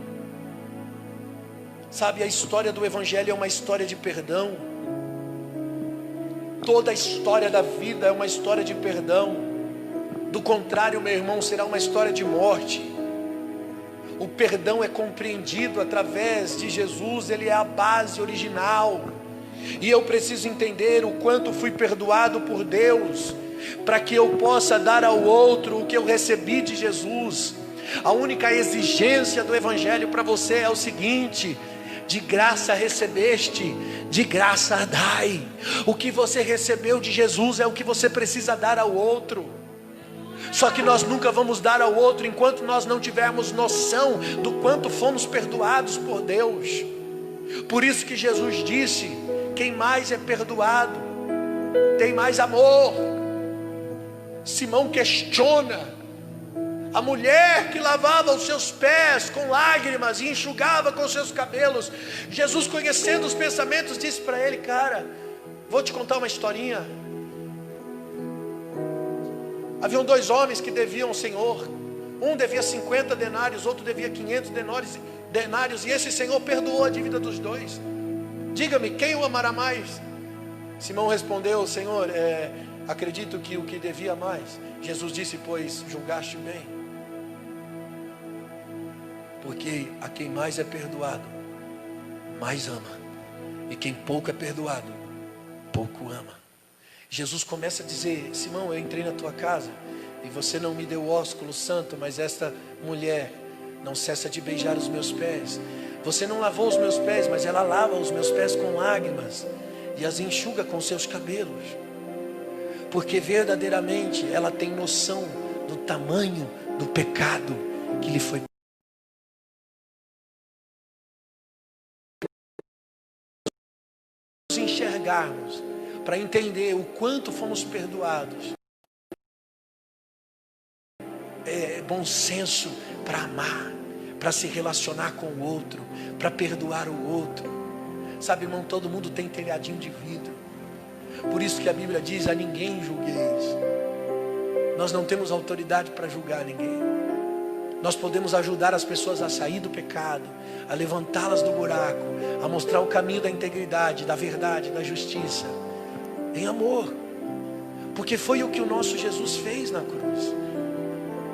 Sabe, a história do Evangelho é uma história de perdão. Toda a história da vida é uma história de perdão. Do contrário, meu irmão, será uma história de morte. O perdão é compreendido através de Jesus. Ele é a base original. E eu preciso entender o quanto fui perdoado por Deus, para que eu possa dar ao outro o que eu recebi de Jesus. A única exigência do Evangelho para você é o seguinte: de graça recebeste, de graça dai. O que você recebeu de Jesus é o que você precisa dar ao outro. Só que nós nunca vamos dar ao outro enquanto nós não tivermos noção do quanto fomos perdoados por Deus. Por isso que Jesus disse: quem mais é perdoado tem mais amor. Simão questiona a mulher que lavava os seus pés com lágrimas e enxugava com seus cabelos. Jesus, conhecendo os pensamentos, disse para ele: cara, vou te contar uma historinha. Haviam 2 homens que deviam ao Senhor. Um devia 50 denários, outro devia 500 denários. E esse Senhor perdoou a dívida dos 2. Diga-me, quem o amará mais? Simão respondeu: Senhor, acredito que o que devia mais. Jesus disse: pois julgaste bem. Porque a quem mais é perdoado, mais ama. E quem pouco é perdoado, pouco ama. Jesus começa a dizer: Simão, eu entrei na tua casa e você não me deu o ósculo santo, mas esta mulher não cessa de beijar os meus pés. Você não lavou os meus pés, mas ela lava os meus pés com lágrimas e as enxuga com seus cabelos. Porque verdadeiramente ela tem noção do tamanho do pecado que lhe foi. Nos enxergarmos, para entender o quanto fomos perdoados. É bom senso para amar, para se relacionar com o outro, para perdoar o outro. Sabe, irmão, todo mundo tem telhadinho de vidro. Por isso que a Bíblia diz: a ninguém julgueis. Nós não temos autoridade para julgar ninguém. Nós podemos ajudar as pessoas a sair do pecado, a levantá-las do buraco, a mostrar o caminho da integridade, da verdade, da justiça, em amor. Porque foi o que o nosso Jesus fez na cruz.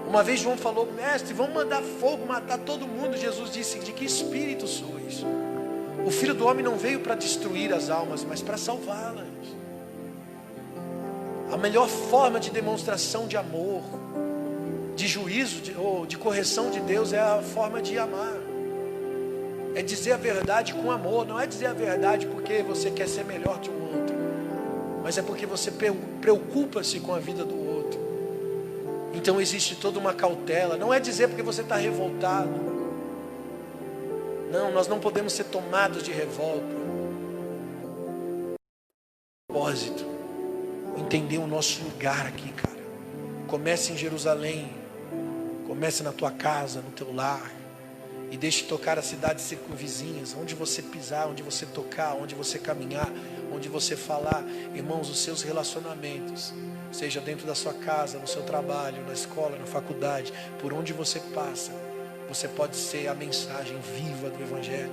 Uma vez João falou: mestre, vamos mandar fogo, matar todo mundo. Jesus disse: de que espírito sois? O Filho do Homem não veio para destruir as almas, mas para salvá-las. A melhor forma de demonstração de amor, de juízo, ou de correção de Deus, é a forma de amar. É dizer a verdade com amor. Não é dizer a verdade porque você quer ser melhor que o outro, mas é porque você preocupa-se com a vida do outro. Então existe toda uma cautela. Não é dizer porque você está revoltado. Não, nós não podemos ser tomados de revolta. Propósito, entender o nosso lugar aqui, cara. Comece em Jerusalém, comece na tua casa, no teu lar, e deixe tocar as cidades circunvizinhas. Onde você pisar, onde você tocar, onde você caminhar, onde você falar. Irmãos, os seus relacionamentos, seja dentro da sua casa, no seu trabalho, na escola, na faculdade, por onde você passa, você pode ser a mensagem viva do Evangelho,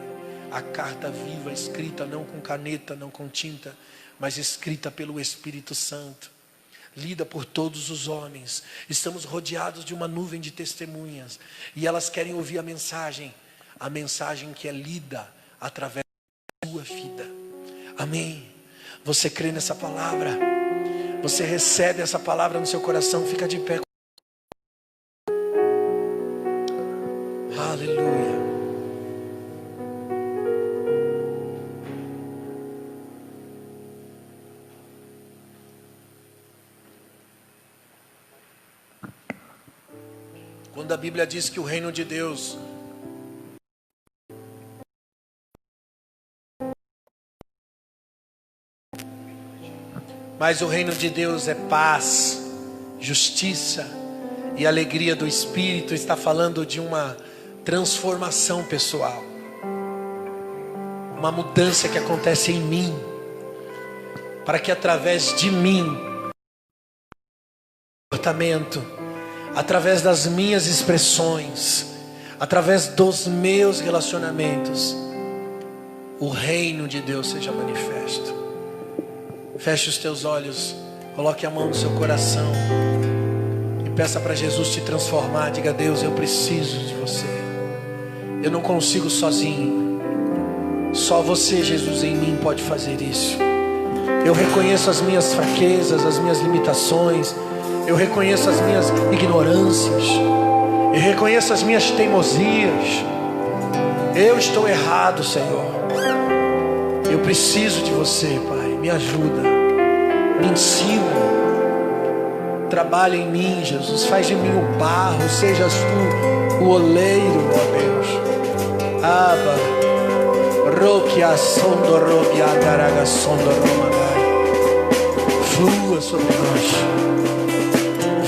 a carta viva, escrita não com caneta, não com tinta, mas escrita pelo Espírito Santo, lida por todos os homens. Estamos rodeados de uma nuvem de testemunhas, e elas querem ouvir a mensagem que é lida através da sua vida. Amém? Você crê nessa palavra? Você recebe essa palavra no seu coração? Fica de pé. Aleluia. Quando a Bíblia diz que o reino de Deus mas o reino de Deus é paz, justiça e alegria do Espírito, está falando de uma transformação pessoal, uma mudança que acontece em mim, para que através de mim, comportamento, através das minhas expressões, através dos meus relacionamentos, o reino de Deus seja manifesto. Feche os teus olhos, coloque a mão no seu coração e peça para Jesus te transformar. Diga: Deus, eu preciso de você. Eu não consigo sozinho. Só você, Jesus, em mim pode fazer isso. Eu reconheço as minhas fraquezas, as minhas limitações. Eu reconheço as minhas ignorâncias. Eu reconheço as minhas teimosias. Eu estou errado, Senhor. Eu preciso de você, Pai. Me ajuda, me ensina, trabalha em mim, Jesus. Faz de mim o barro, sejas tu o oleiro, ó Deus. Abba, roquia sondo roquia daraga sondo romagai. Flua sobre nós.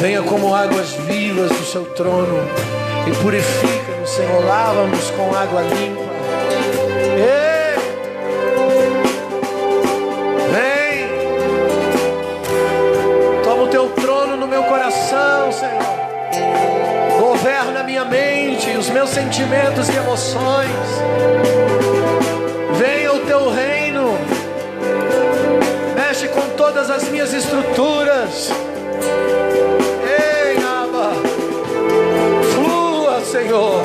Venha como águas vivas do seu trono e purifica-nos, Senhor. Lava-nos com água limpa. Senhor, governa minha mente, os meus sentimentos e emoções. Venha o teu reino, mexe com todas as minhas estruturas. Ei, Abba, flua, Senhor.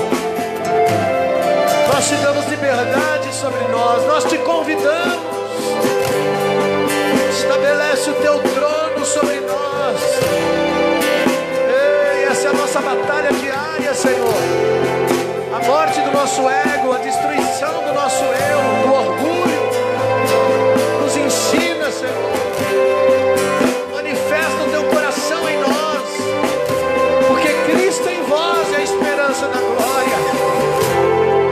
Nós te damos liberdade sobre nós, nós te convidamos. Estabelece o teu trono sobre nós. Essa é a nossa batalha diária, Senhor. A morte do nosso ego, a destruição do nosso eu, do orgulho. Nos ensina, Senhor. Manifesta o teu coração em nós, porque Cristo em vós é a esperança da glória.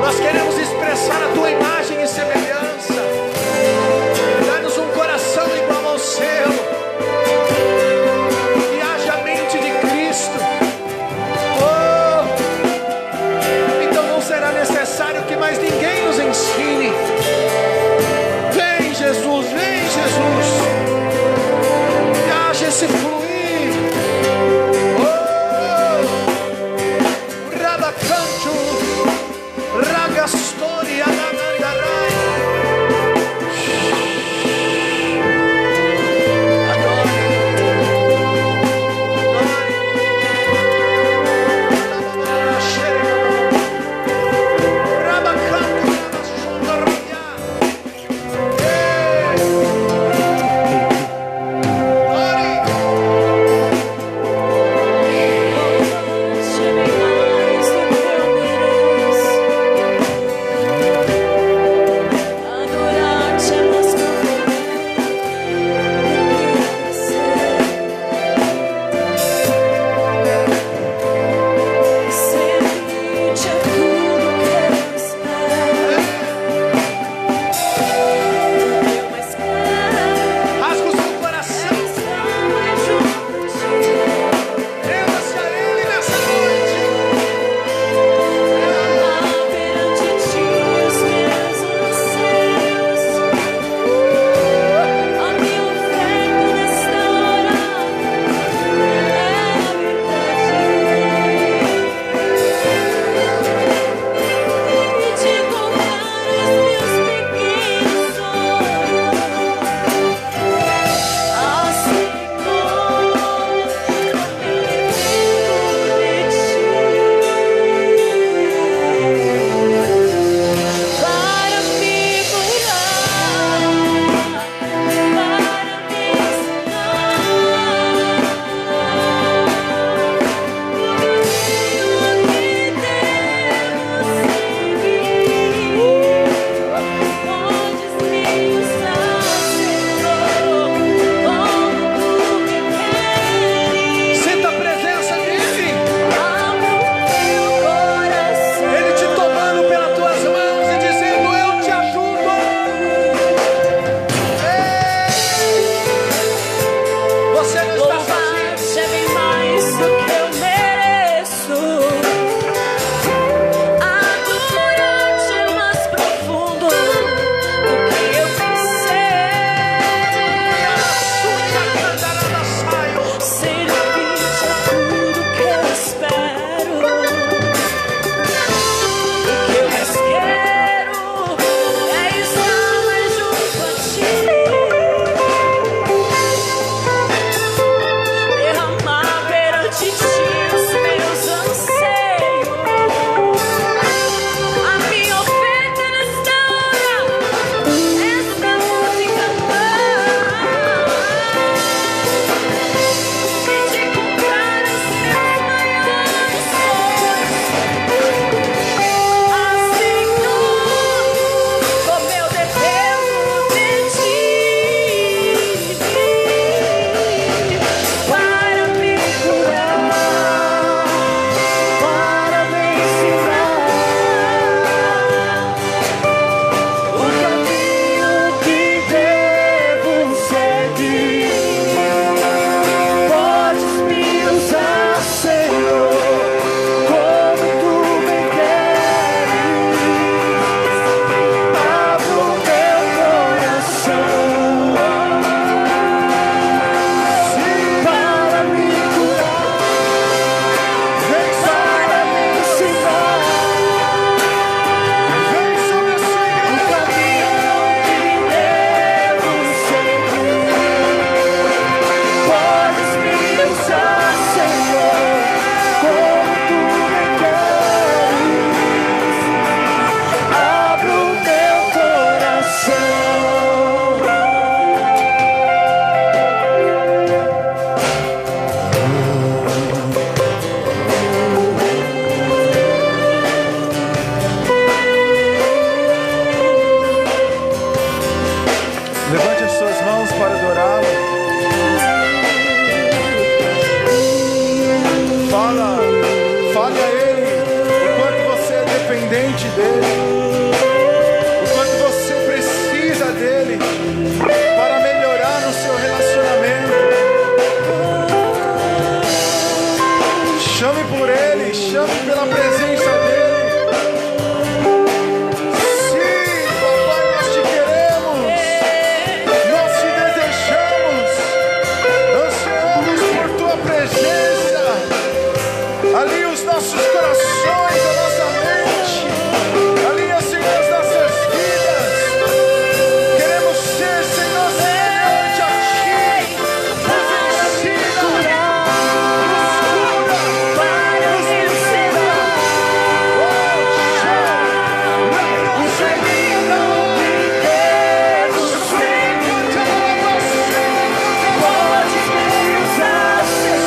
Nós queremos expressar a tua imagem e semelhança. Dá-nos um coração igual ao seu. Será necessário que mais ninguém nos ensine. depende dele, o quanto você precisa dele para melhorar no seu relacionamento. Chame por ele, chame pela presença dele. Ali os nossos corações, a nossa mente, alinha, Senhor, as nossas vidas. Queremos ser, Senhor, semelhante a Ti. Nos ensina, nos cura, nos ensina. O Senhor não me quer, o Senhor pode me usar, Senhor.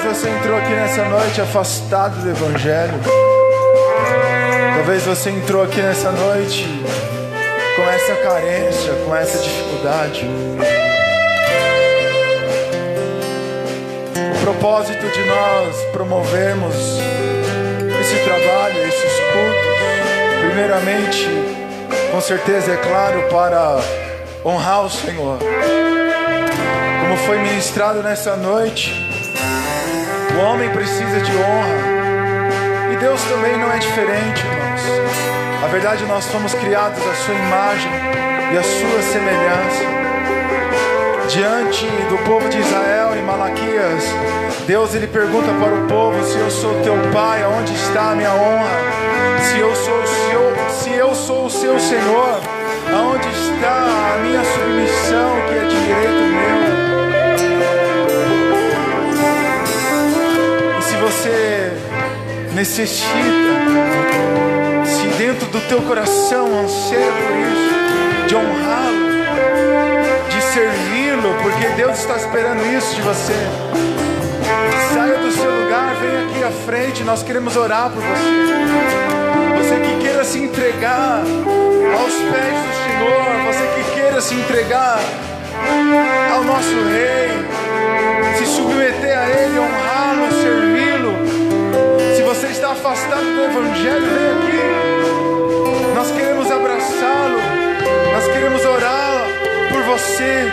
Você entrou aqui nessa noite afastado do Evangelho. Talvez você entrou aqui nessa noite com essa carência, com essa dificuldade. O propósito de nós promovermos esse trabalho, esses cultos, primeiramente, com certeza é claro, para honrar o Senhor. Como foi ministrado nessa noite, o homem precisa de honra, e Deus também não é diferente, irmãos. Na verdade, nós fomos criados à sua imagem e à sua semelhança. Diante do povo de Israel, em Malaquias, Deus ele pergunta para o povo: se eu sou teu pai, aonde está a minha honra? Se eu sou o seu Senhor, aonde está a minha submissão, que é de direito meu? Se você necessita, se dentro do teu coração anseia por isso, de honrá-lo, de servi-lo, porque Deus está esperando isso de você, saia do seu lugar, venha aqui à frente, nós queremos orar por você. Você que queira se entregar aos pés do Senhor, você que queira se entregar ao nosso Rei, se submeter a Ele, honrá-lo, servi-lo. Se você está afastado do Evangelho, vem aqui. Nós queremos abraçá-lo, nós queremos orar por você.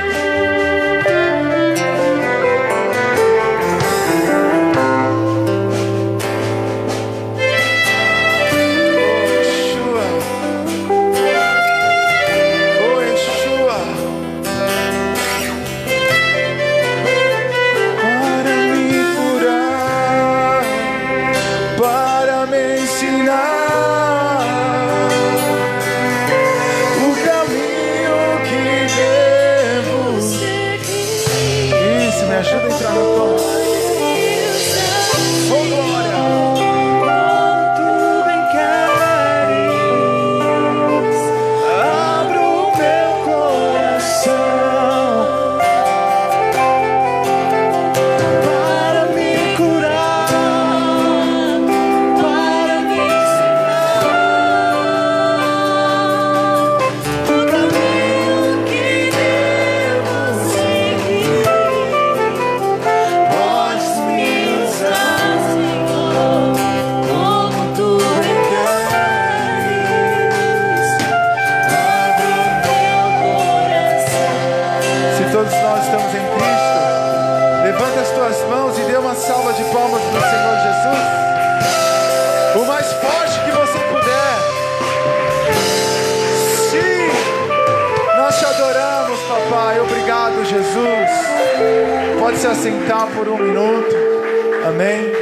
Obrigado, Jesus. Pode se assentar por um minuto. Amém.